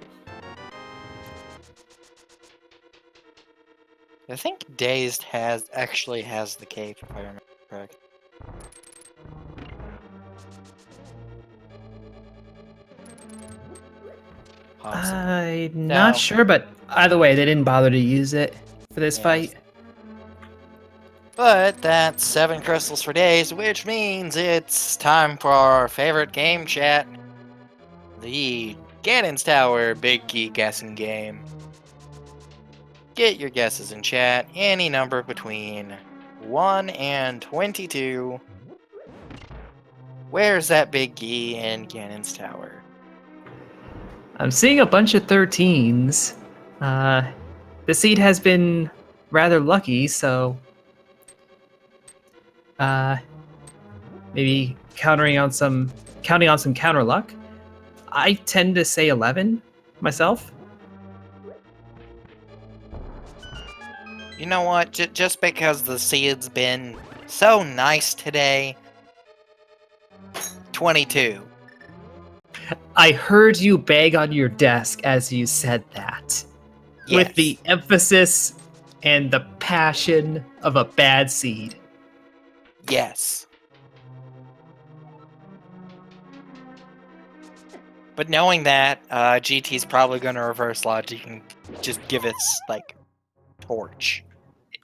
I think Dazed actually has the cape, if I remember correct. Awesome. I'm No. not sure, but either way, they didn't bother to use it for this Yes. fight. But that's 7 crystals for days, which means it's time for our favorite game chat. The Ganon's Tower Big Key guessing game. Get your guesses in chat, any number between 1 and 22. Where's that big key in Ganon's Tower? I'm seeing a bunch of 13s. The seed has been rather lucky, so maybe counting on some counter luck. I tend to say 11 myself. You know what? Just because the seed's been so nice today, 22. I heard you bang on your desk as you said that. Yes. With the emphasis and the passion of a bad seed. Yes. But knowing that, GT's probably going to reverse logic and just give us, like, torch.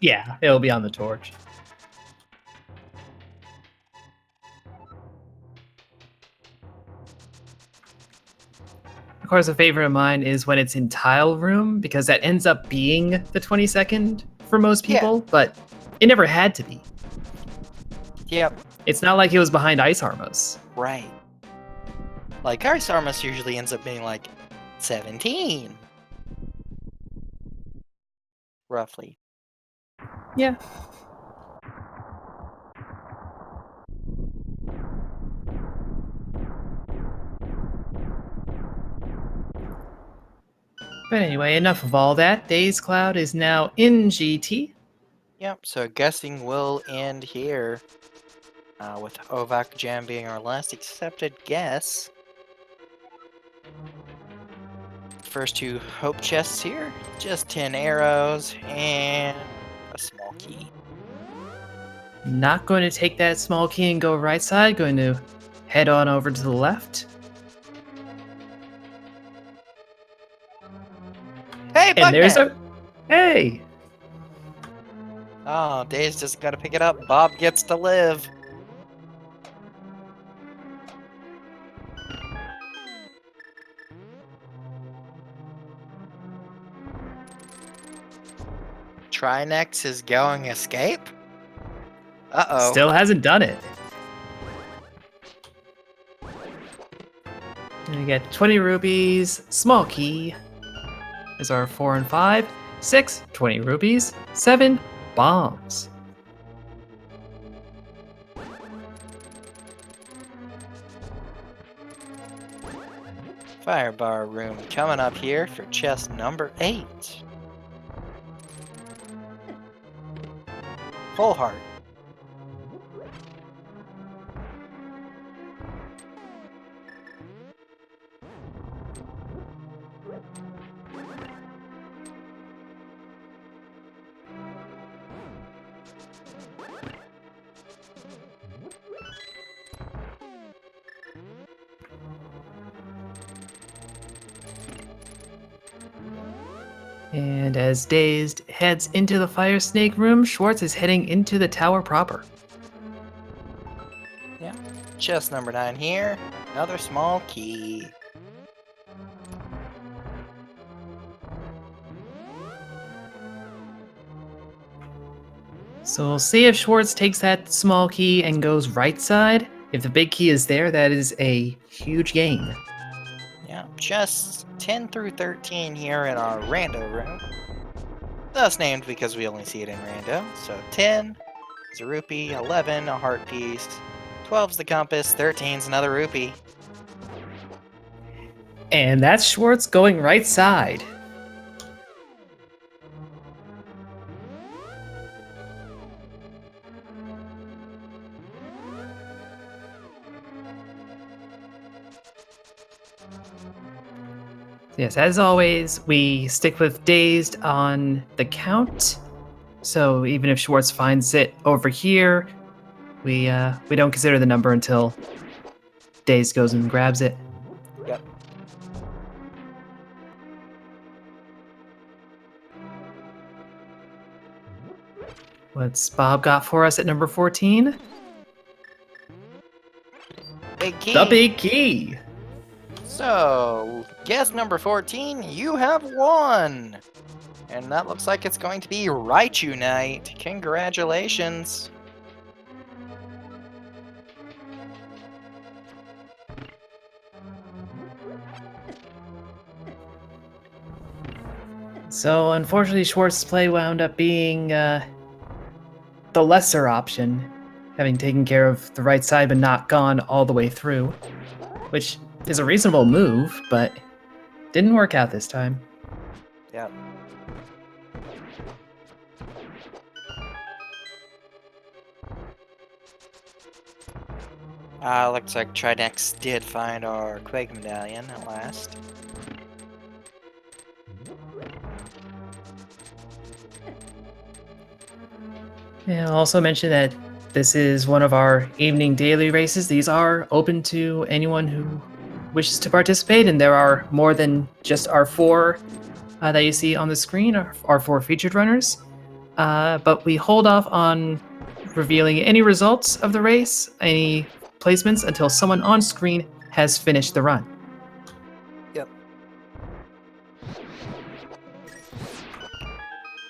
Yeah, it'll be on the torch. Of course, a favorite of mine is when it's in tile room, because that ends up being the 22nd for most people, but it never had to be. Yep. It's not like it was behind Ice Armos. Right. Like, Ice Armos usually ends up being, like, 17. Roughly. Yeah. But anyway, enough of all that. Days Cloud is now in GT. Yep, so guessing will end here. With Ovak Jam being our last accepted guess. First 2 hope chests here. Just 10 arrows and a small key. Not going to take that small key and go right side. Going to head on over to the left. Hey, And there's Bugman! Hey! Oh, Dave's just gotta pick it up. Bob gets to live. Trinex is going escape? Uh-oh. Still hasn't done it. And we get 20 rupees, small key. Is our 4 and 5. 6, 20 rupees. 7, bombs. Firebar room coming up here for chest number 8. Full heart. And as Dazed heads into the Fire Snake room, Schwartz is heading into the tower proper. Yeah. Chest number 9 here. Another small key. So we'll see if Schwartz takes that small key and goes right side. If the big key is there, that is a huge gain. Yeah, chests 10 through 13 here in our rando room. Thus named because we only see it in rando. So 10 is a rupee, 11 a heart piece, 12's the compass, 13's another rupee. And that's Schwartz going right side. Yes, as always, we stick with Dazed on the count. So even if Schwartz finds it over here, we don't consider the number until Dazed goes and grabs it. Yep. What's Bob got for us at number 14? Big key. The big key! So, guess number 14, you have won! And that looks like it's going to be Raichu Night. Congratulations! So, unfortunately, Schwartz's play wound up being the lesser option, having taken care of the right side but not gone all the way through, which is a reasonable move, but didn't work out this time. Yep. Looks like Tridex did find our Quake Medallion at last. Yeah, I'll also mention that this is one of our evening daily races. These are open to anyone who wishes to participate, and there are more than just our four that you see on the screen, our four featured runners. But we hold off on revealing any results of the race, any placements, until someone on screen has finished the run. Yep.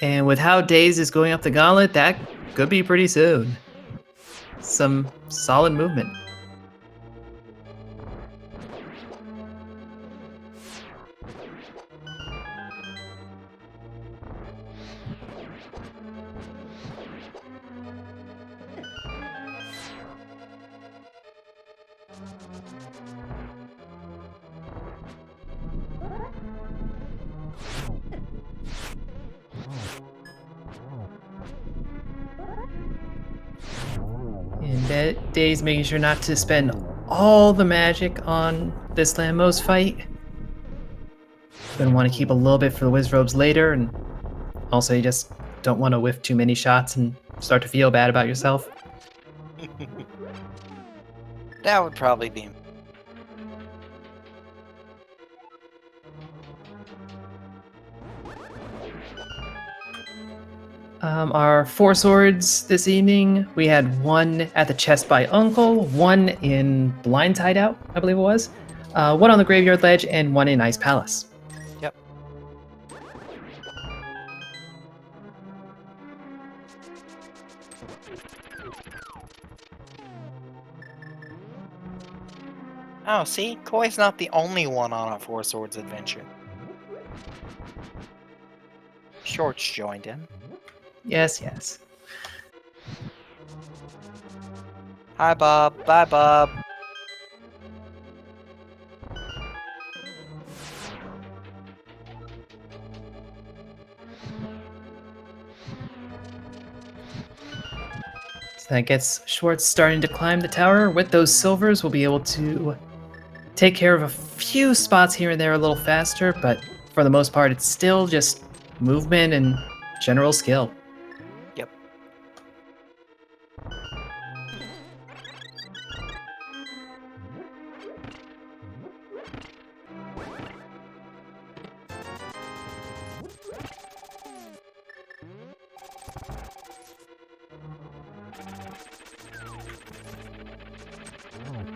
And with how Days is going up the gauntlet, that could be pretty soon. Some solid movement. And Days making sure not to spend all the magic on this Lambos fight. Gonna want to keep a little bit for the Wizrobes later, and also you just don't want to whiff too many shots and start to feel bad about yourself. That would probably be. Our four swords this evening, we had one at the chest by Uncle, one in Blind Hideout, I believe it was, one on the Graveyard Ledge, and one in Ice Palace. Yep. Oh, see? Koi's not the only one on a Four Swords adventure. Shorts joined in. Yes, yes. Hi, Bob. Bye, Bob. So that gets Schwartz starting to climb the tower. With those silvers, we'll be able to take care of a few spots here and there a little faster, but for the most part, it's still just movement and general skill. Yep.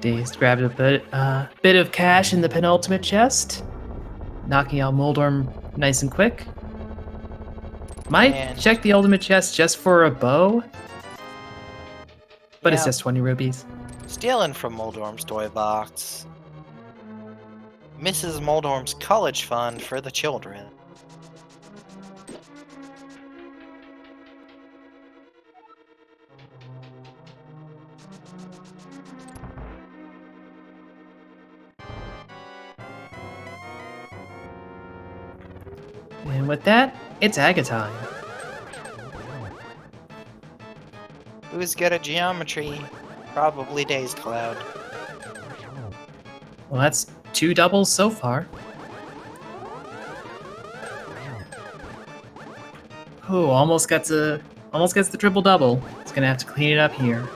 Dazed grabbed a bit of cash in the penultimate chest, knocking out Moldorm nice and quick. Might And- check the ultimate chest just for a bow, but it's Yeah. just 20 rubies. Stealing from Moldorm's toy box. Mrs. Moldorm's college fund for the children. And with that, it's Aga time. Who's good at geometry? Probably Days Cloud. Well, that's 2 doubles so far. Oh, almost gets the triple double. It's gonna have to clean it up here.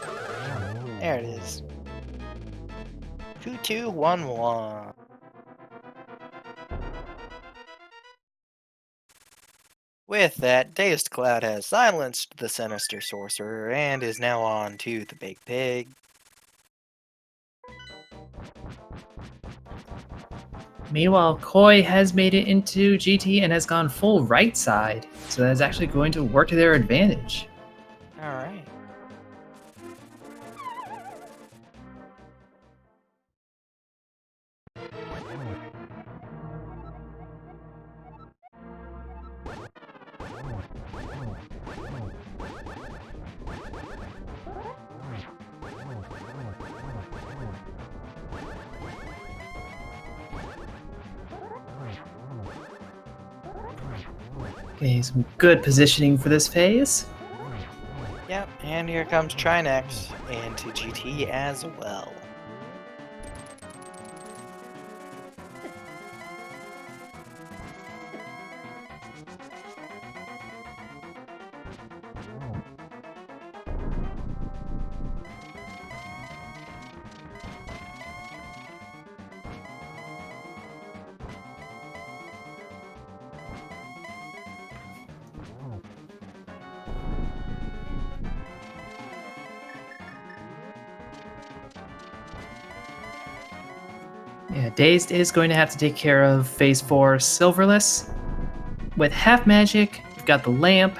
There it is. 2-2-1-1. With that, Dazed Cloud has silenced the sinister sorcerer and is now on to the big pig. Meanwhile, Koi has made it into GT and has gone full right side, so that is actually going to work to their advantage. Alright. Okay, some good positioning for this phase. Yep, and here comes Trinex into GT as well. Yeah, Dazed is going to have to take care of phase 4 Silverless. With half magic, you've got the lamp.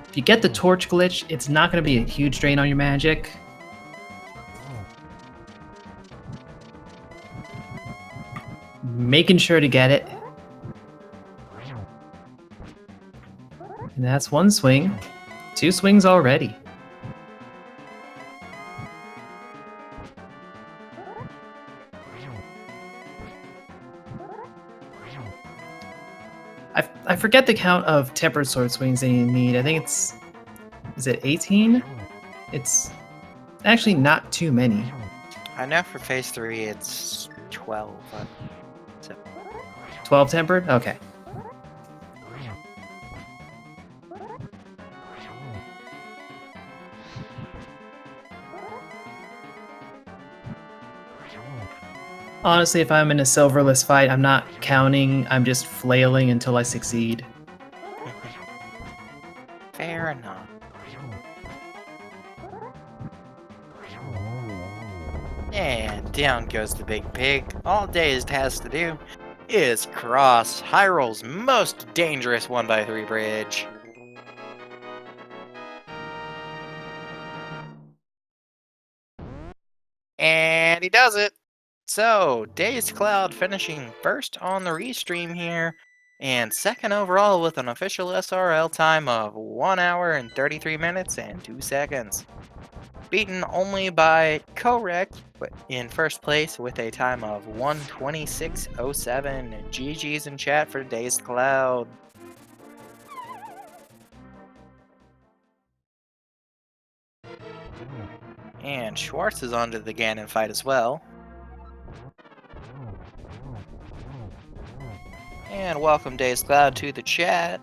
If you get the torch glitch, it's not going to be a huge drain on your magic. Making sure to get it. And that's one swing. 2 swings already. I forget the count of tempered sword swings that you need. I think it's... Is it 18? It's actually not too many. I know for phase 3 it's 12. 12 tempered? Okay. Honestly, if I'm in a silverless fight, I'm not counting, I'm just flailing until I succeed. Fair enough. And down goes the big pig. All Dazed has to do is cross Hyrule's most dangerous 1x3 bridge. And he does it! So, Dazed Cloud finishing first on the restream here, and second overall with an official SRL time of 1 hour and 33 minutes and 2 seconds. Beaten only by Correct in first place with a time of 1:26:07. GG's in chat for Dazed Cloud. And Schwartz is onto the Ganon fight as well. And welcome Dazed Cloud to the chat.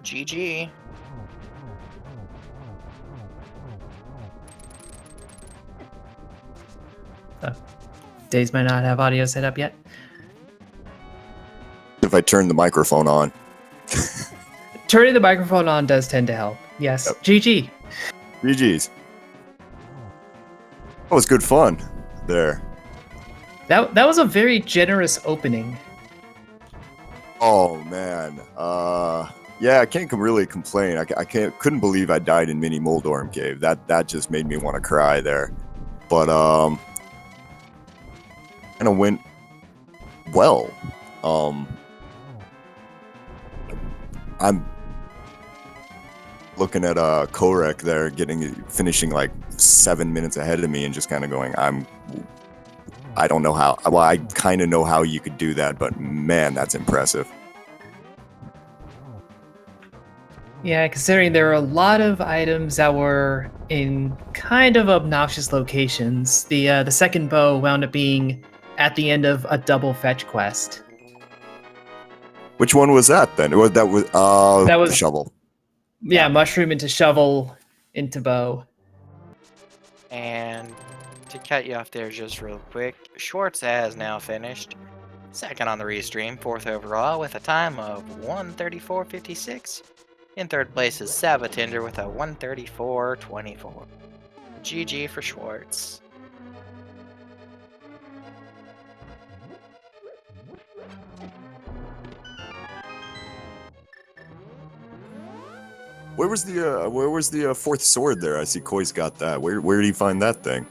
GG. Days might not have audio set up yet. If I turn the microphone on. Turning the microphone on does tend to help. Yes. Yep. GG. GG's. That was good fun there. That was a very generous opening. Oh man. Yeah, I can't really complain. I couldn't believe I died in Mini Moldorm Cave. That just made me want to cry there. But kind of went well. I'm looking at Korek there finishing like 7 minutes ahead of me and just kind of going, I don't know how. Well, I kind of know how you could do that, but man, that's impressive. Yeah, considering there were a lot of items that were in kind of obnoxious locations. The second bow wound up being at the end of a double fetch quest. Which one was that then? That was the shovel. Yeah, mushroom into shovel into bow. And to cut you off there just real quick, Schwartz has now finished second on the restream, fourth overall with a time of 1:34:56. In third place is Sabatinder with a 134.24. GG for Schwartz. Where was the fourth sword there? I see Koi's got that. Where did he find that thing?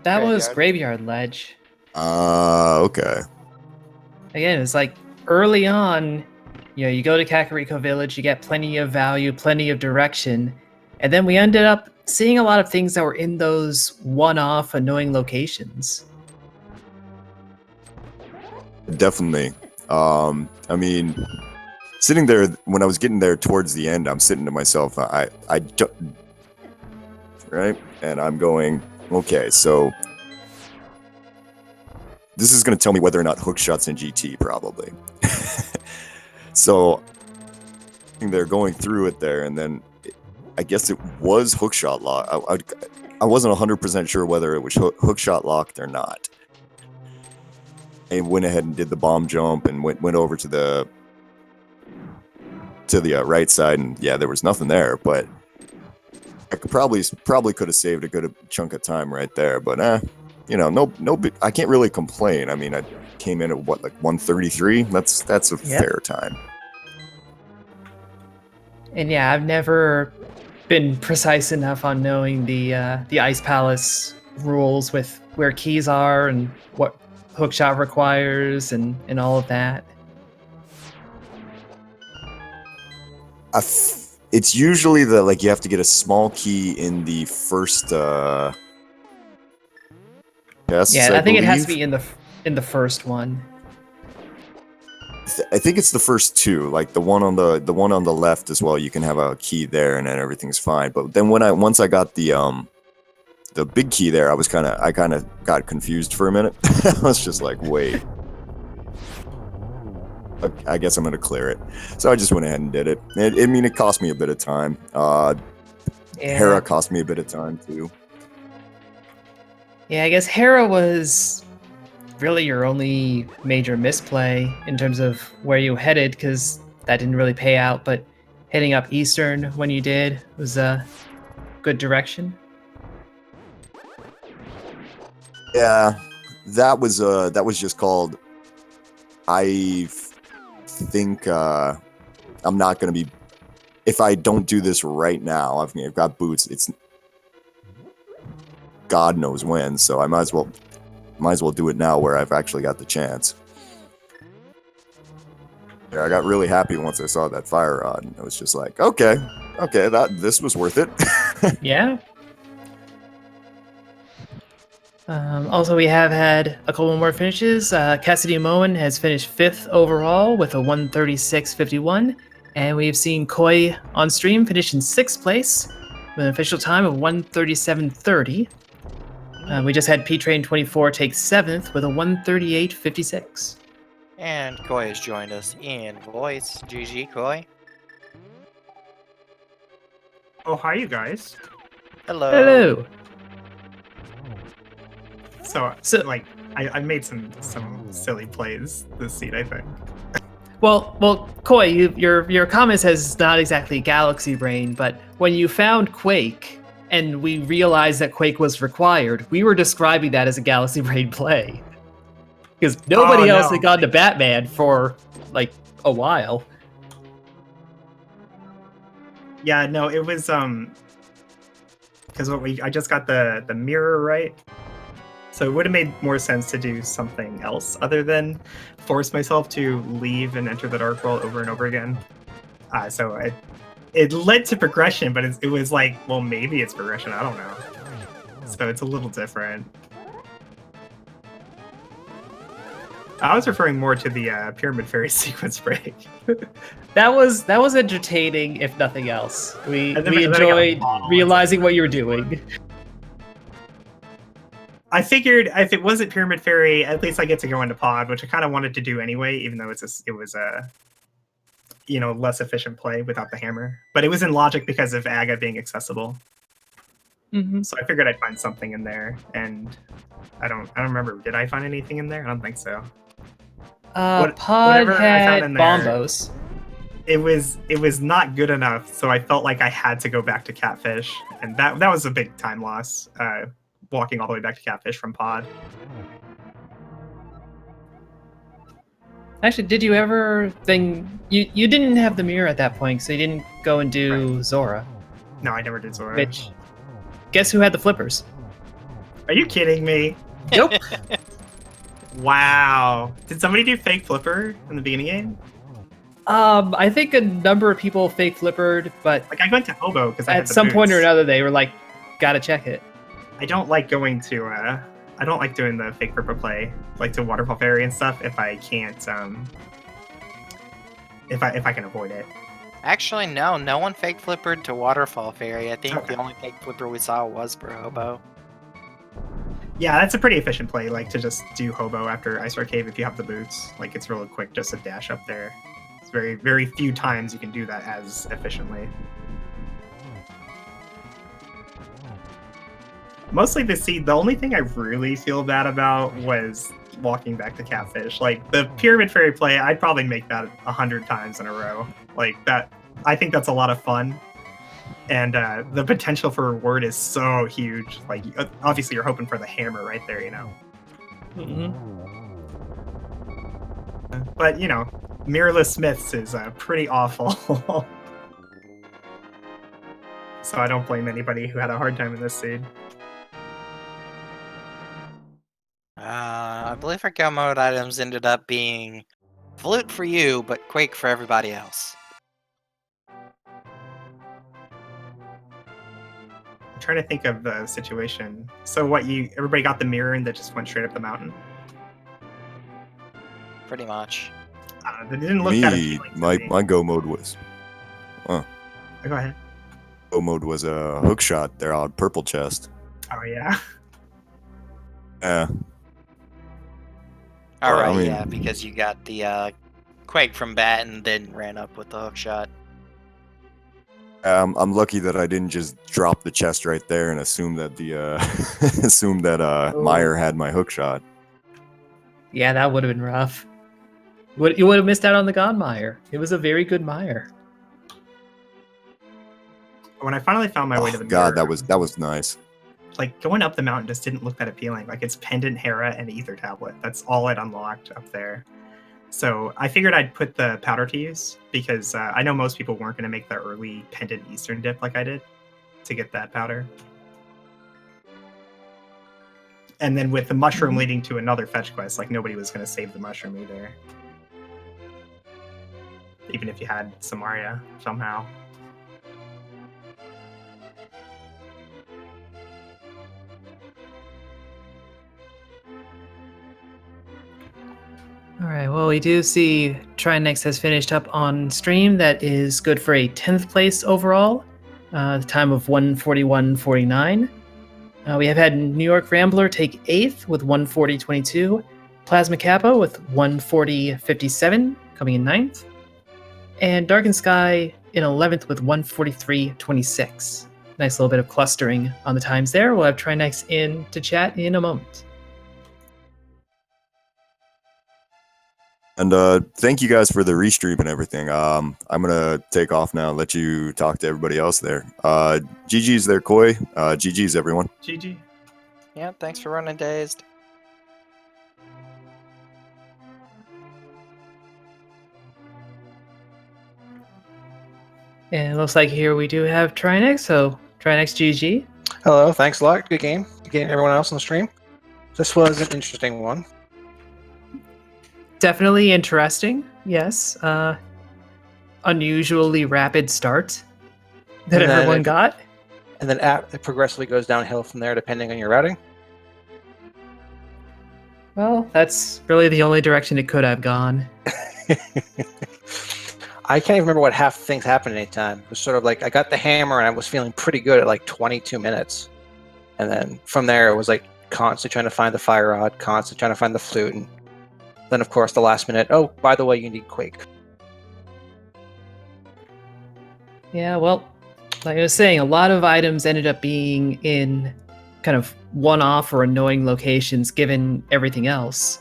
That was Graveyard. Graveyard Ledge. Okay. Again, it's like early on, you go to Kakariko Village, you get plenty of value, plenty of direction, and then we ended up seeing a lot of things that were in those one-off annoying locations. Definitely. I mean, sitting there when I was getting there towards the end, I'm sitting to myself, right? And I'm going, okay, so this is going to tell me whether or not hookshot's in GT, probably. So they're going through it there, and then I guess it was hookshot lock. I wasn't 100% sure whether it was hookshot locked or not. I went ahead and did the bomb jump and went over to the right side, and yeah, there was nothing there, but I could probably could have saved a good chunk of time right there. But I can't really complain. I mean, I came in at what, like 133. That's a fair time. And yeah, I've never been precise enough on knowing the Ice Palace rules with where keys are and what hookshot requires and all of that. It's usually you have to get a small key in the first tests. Yeah, I think it has to be in the first one. I think it's the first two, like the one on the left as well. You can have a key there, and then everything's fine. But then once I got the big key there, I kind of got confused for a minute. I was just like, wait, I guess I'm gonna clear it. So I just went ahead and did it. It cost me a bit of time. Hera cost me a bit of time too. Yeah, I guess Hera was really your only major misplay in terms of where you headed, because that didn't really pay out, but heading up Eastern when you did was a good direction. Yeah, that was just called, I think I'm not going to be, if I don't do this right now, I've got boots, it's God knows when, so I might as well do it now where I've actually got the chance. Yeah, I got really happy once I saw that fire rod, and it was just like, okay, this was worth it. Yeah. Also, we have had a couple more finishes. Cassidy Moen has finished 5th overall with a 136.51, and we've seen Koi on stream finish in 6th place with an official time of 137.30. We just had P-Train24 take 7th with a 138.56. And Koi has joined us in voice. GG, Koi. Oh, hi, you guys. Hello. Hello. So like, I made some silly plays this seed, I think. Well, Koi, your comment says not exactly Galaxy Brain, but when you found Quake and we realized that Quake was required, we were describing that as a Galaxy Brain play. Because nobody else had gone to Batman for, like, a while. Yeah, no, it was, because I just got the mirror right. So it would have made more sense to do something else other than force myself to leave and enter the Dark World over and over again. So it led to progression, but it was like, well, maybe it's progression, I don't know. So it's a little different. I was referring more to the Pyramid Fairy sequence break. That was entertaining, if nothing else. We we enjoyed realizing what you were doing. I figured if it wasn't Pyramid Fairy, at least I get to go into Pod, which I kind of wanted to do anyway, even though it was a less efficient play without the hammer. But it was in logic because of Aga being accessible. Mm-hmm. So I figured I'd find something in there, and I don't remember. Did I find anything in there? I don't think so. Pod had I found in there, bombos. it was not good enough, so I felt like I had to go back to Catfish, and that was a big time loss. Walking all the way back to Catfish from Pod. Actually, did you ever think you didn't have the mirror at that point, so you didn't go and do Zora? No, I never did Zora. Which, guess who had the flippers? Are you kidding me? Nope. Wow. Did somebody do fake flipper in the beginning game? I think a number of people fake flippered, but Like, I went to Hobo because I had at the some point or boots. another, they were like, "Gotta check it." I don't like going to. I don't like doing the fake flipper play, like to Waterfall Ferry and stuff. If I can't, if I can avoid it. Actually, no one fake flippered to Waterfall Ferry. I think Okay. the only fake flipper we saw was for Hobo. Yeah, that's a pretty efficient play. Like to just do Hobo after Ice Rock Cave if you have the boots. Like it's really quick just to dash up there. It's very few times you can do that as efficiently. Mostly the seed. The only thing I really feel bad about was walking back to Catfish. Like the Pyramid Fairy play, I'd probably make that 100 times in a row. Like that, I think that's a lot of fun. And the potential for reward is so huge. Like obviously you're hoping for the hammer right there, you know. Mm-hmm. But you know, Mirrorless Smiths is pretty awful. So I don't blame anybody who had a hard time in this seed. I believe our go mode items ended up being Flute for you, but Quake for everybody else. I'm trying to think of the situation. So what everybody got the mirror and that just went straight up the mountain? Pretty much. They didn't look that Me, appealing to me. my go mode was Go ahead. go mode was a hook shot there on purple chest. Oh yeah. Yeah. Alright, I mean- yeah, because you got the Quake from Bat and then ran up with the hook shot. I'm lucky that I didn't just drop the chest right there and assume that Meyer had my hook shot. Yeah, that would have been rough. You would have missed out on the God Mire. It was a very good Mire. When I finally found my way Oh, to the God, mirror, that was nice. like going up the mountain just didn't look that appealing. Like it's Pendant, Hera, and Ether Tablet. That's all I'd unlocked up there. So I figured I'd put the powder to use because I know most people weren't going to make the early Pendant Eastern dip like I did to get that powder. And then with the mushroom leading to another fetch quest, like nobody was going to save the mushroom either. Even if you had Samaria somehow. All right, well, we do see Trinex has finished up on stream. That is good for a 10th place overall, the time of 1:41:49. We have had New York Rambler take 8th with 1:40:22, Plasma Kappa with 1:40:57, coming in 9th, and Darkened Sky in 11th with 1:43:26. Nice little bit of clustering on the times there. We'll have Trinex in to chat in a moment. And thank you guys for the restream and everything. I'm gonna take off now and let you talk to everybody else there. GG's there, Koi. GG's everyone. GG. Yeah, thanks for running Dazed. And it looks like here we do have Trinex, so Trinex GG. Hello, thanks a lot. Good game. Good game, everyone else on the stream. This was an interesting one. Definitely interesting, yes. Unusually rapid start that And then everyone it- got. And then it progressively goes downhill from there depending on your routing. Well, that's really the only direction it could have gone. I can't even remember what half things happened at any time. It was sort of like I got the hammer and I was feeling pretty good at like 22 minutes. And then from there it was like constantly trying to find the fire rod, constantly trying to find the flute, and then of course the last minute, oh, by the way, you need Quake. Yeah, well, like I was saying, a lot of items ended up being in kind of one-off or annoying locations given everything else.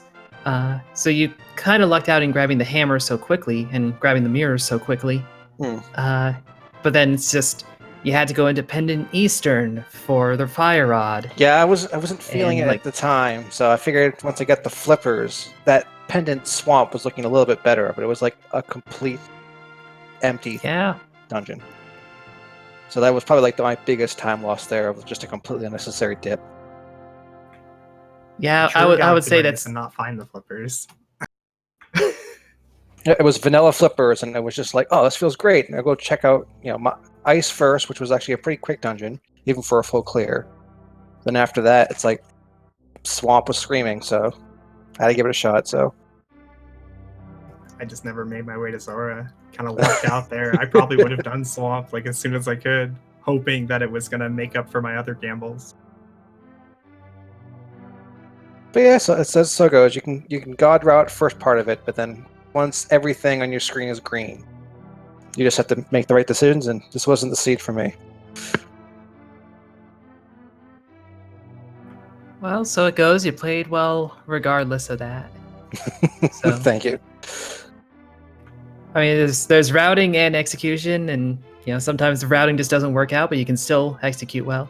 So you kind of lucked out in grabbing the hammer so quickly and grabbing the mirrors so quickly. But then it's just you had to go independent Eastern for the fire rod. Yeah, I wasn't feeling And, it like- at the time, so I figured once I got the flippers, that pendant swamp was looking a little bit better, but it was like a complete empty Yeah. dungeon. So that was probably like my biggest time loss there. It was just a completely unnecessary dip. Yeah, Sure, I would say to that's not find the flippers. It was vanilla flippers, and it was just like, oh, this feels great. And I go check out, my ice first, which was actually a pretty quick dungeon, even for a full clear. Then after that, it's like swamp was screaming, so I had to give it a shot. So I just never made my way to Zora. Kind of lucked out there. I probably would have done Swamp like as soon as I could, hoping that it was gonna make up for my other gambles. But yeah, so it goes. You can god route first part of it, but then once everything on your screen is green, you just have to make the right decisions, and this wasn't the seed for me. well, so it goes. You played well regardless of that. So- Thank you. I mean, there's routing and execution, and sometimes the routing just doesn't work out, but you can still execute well.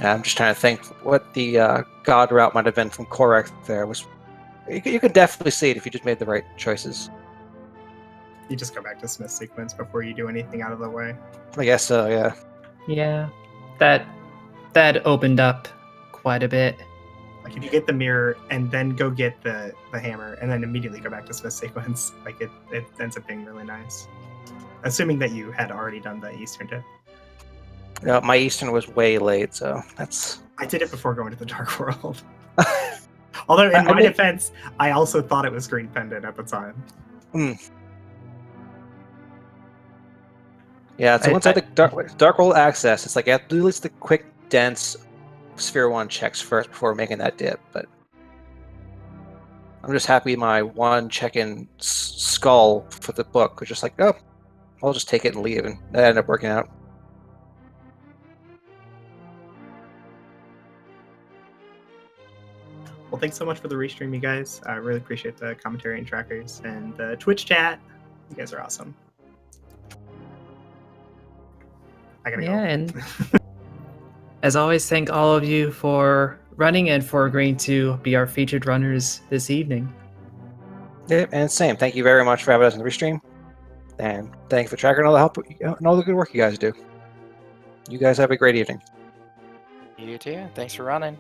I'm just trying to think what the god route might have been from Korek. There was, you could definitely see it if you just made the right choices. You just go back to Smith sequence before you do anything out of the way. I guess so. Yeah. Yeah, that opened up quite a bit. Like if you get the mirror and then go get the hammer and then immediately go back to Smith sequence, like it ends up being really nice. Assuming that you had already done the Eastern dip. My Eastern was way late, so that's. I did it before going to the Dark World. Although in I my mean- defense, I also thought it was Green Pendant at the time. Yeah, so I- once I had the Dark World access, it's like you have to do at least the quick, dense Sphere 1 checks first before making that dip, but I'm just happy my one check-in skull for the book was just like, oh, I'll just take it and leave, and that ended up working out. Well, thanks so much for the restream, you guys. I really appreciate the commentary and trackers and the Twitch chat. You guys are awesome. I gotta Yeah, go. and as always, thank all of you for running and for agreeing to be our featured runners this evening. Yeah, and same. Thank you very much for having us in the restream, and thanks for tracker and all the help and all the good work you guys do. You guys have a great evening. You too. Thanks for running.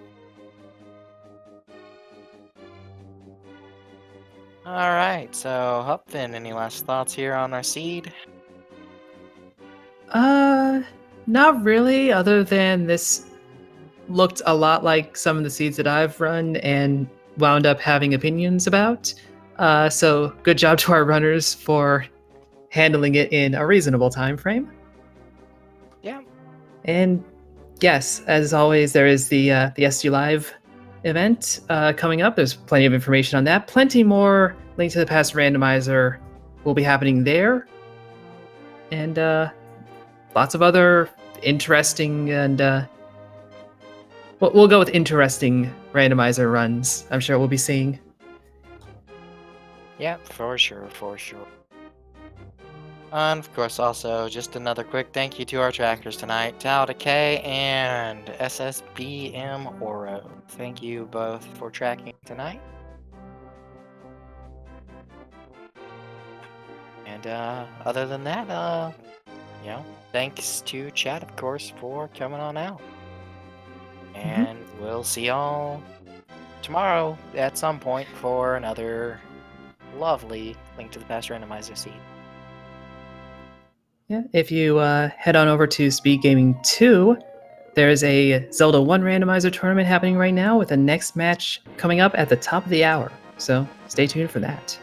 All right. So, Hupfin, any last thoughts here on our seed? Not really, other than this looked a lot like some of the seeds that I've run and wound up having opinions about. So good job to our runners for handling it in a reasonable time frame. Yeah. And yes, as always, there is the SU Live event coming up. There's plenty of information on that. Plenty more Link to the Past randomizer will be happening there. And lots of other interesting and we'll go with interesting randomizer runs. I'm sure we'll be seeing. Yeah, for sure, for sure. And of course, also just another quick thank you to our trackers tonight, Tao Decay and SSBM Oro. Thank you both for tracking tonight. And other than that, thanks to chat, of course, for coming on out. And we'll see y'all tomorrow at some point for another lovely Link to the Past randomizer seed. Yeah, if you head on over to Speed Gaming 2, there's a Zelda 1 randomizer tournament happening right now with the next match coming up at the top of the hour. So stay tuned for that.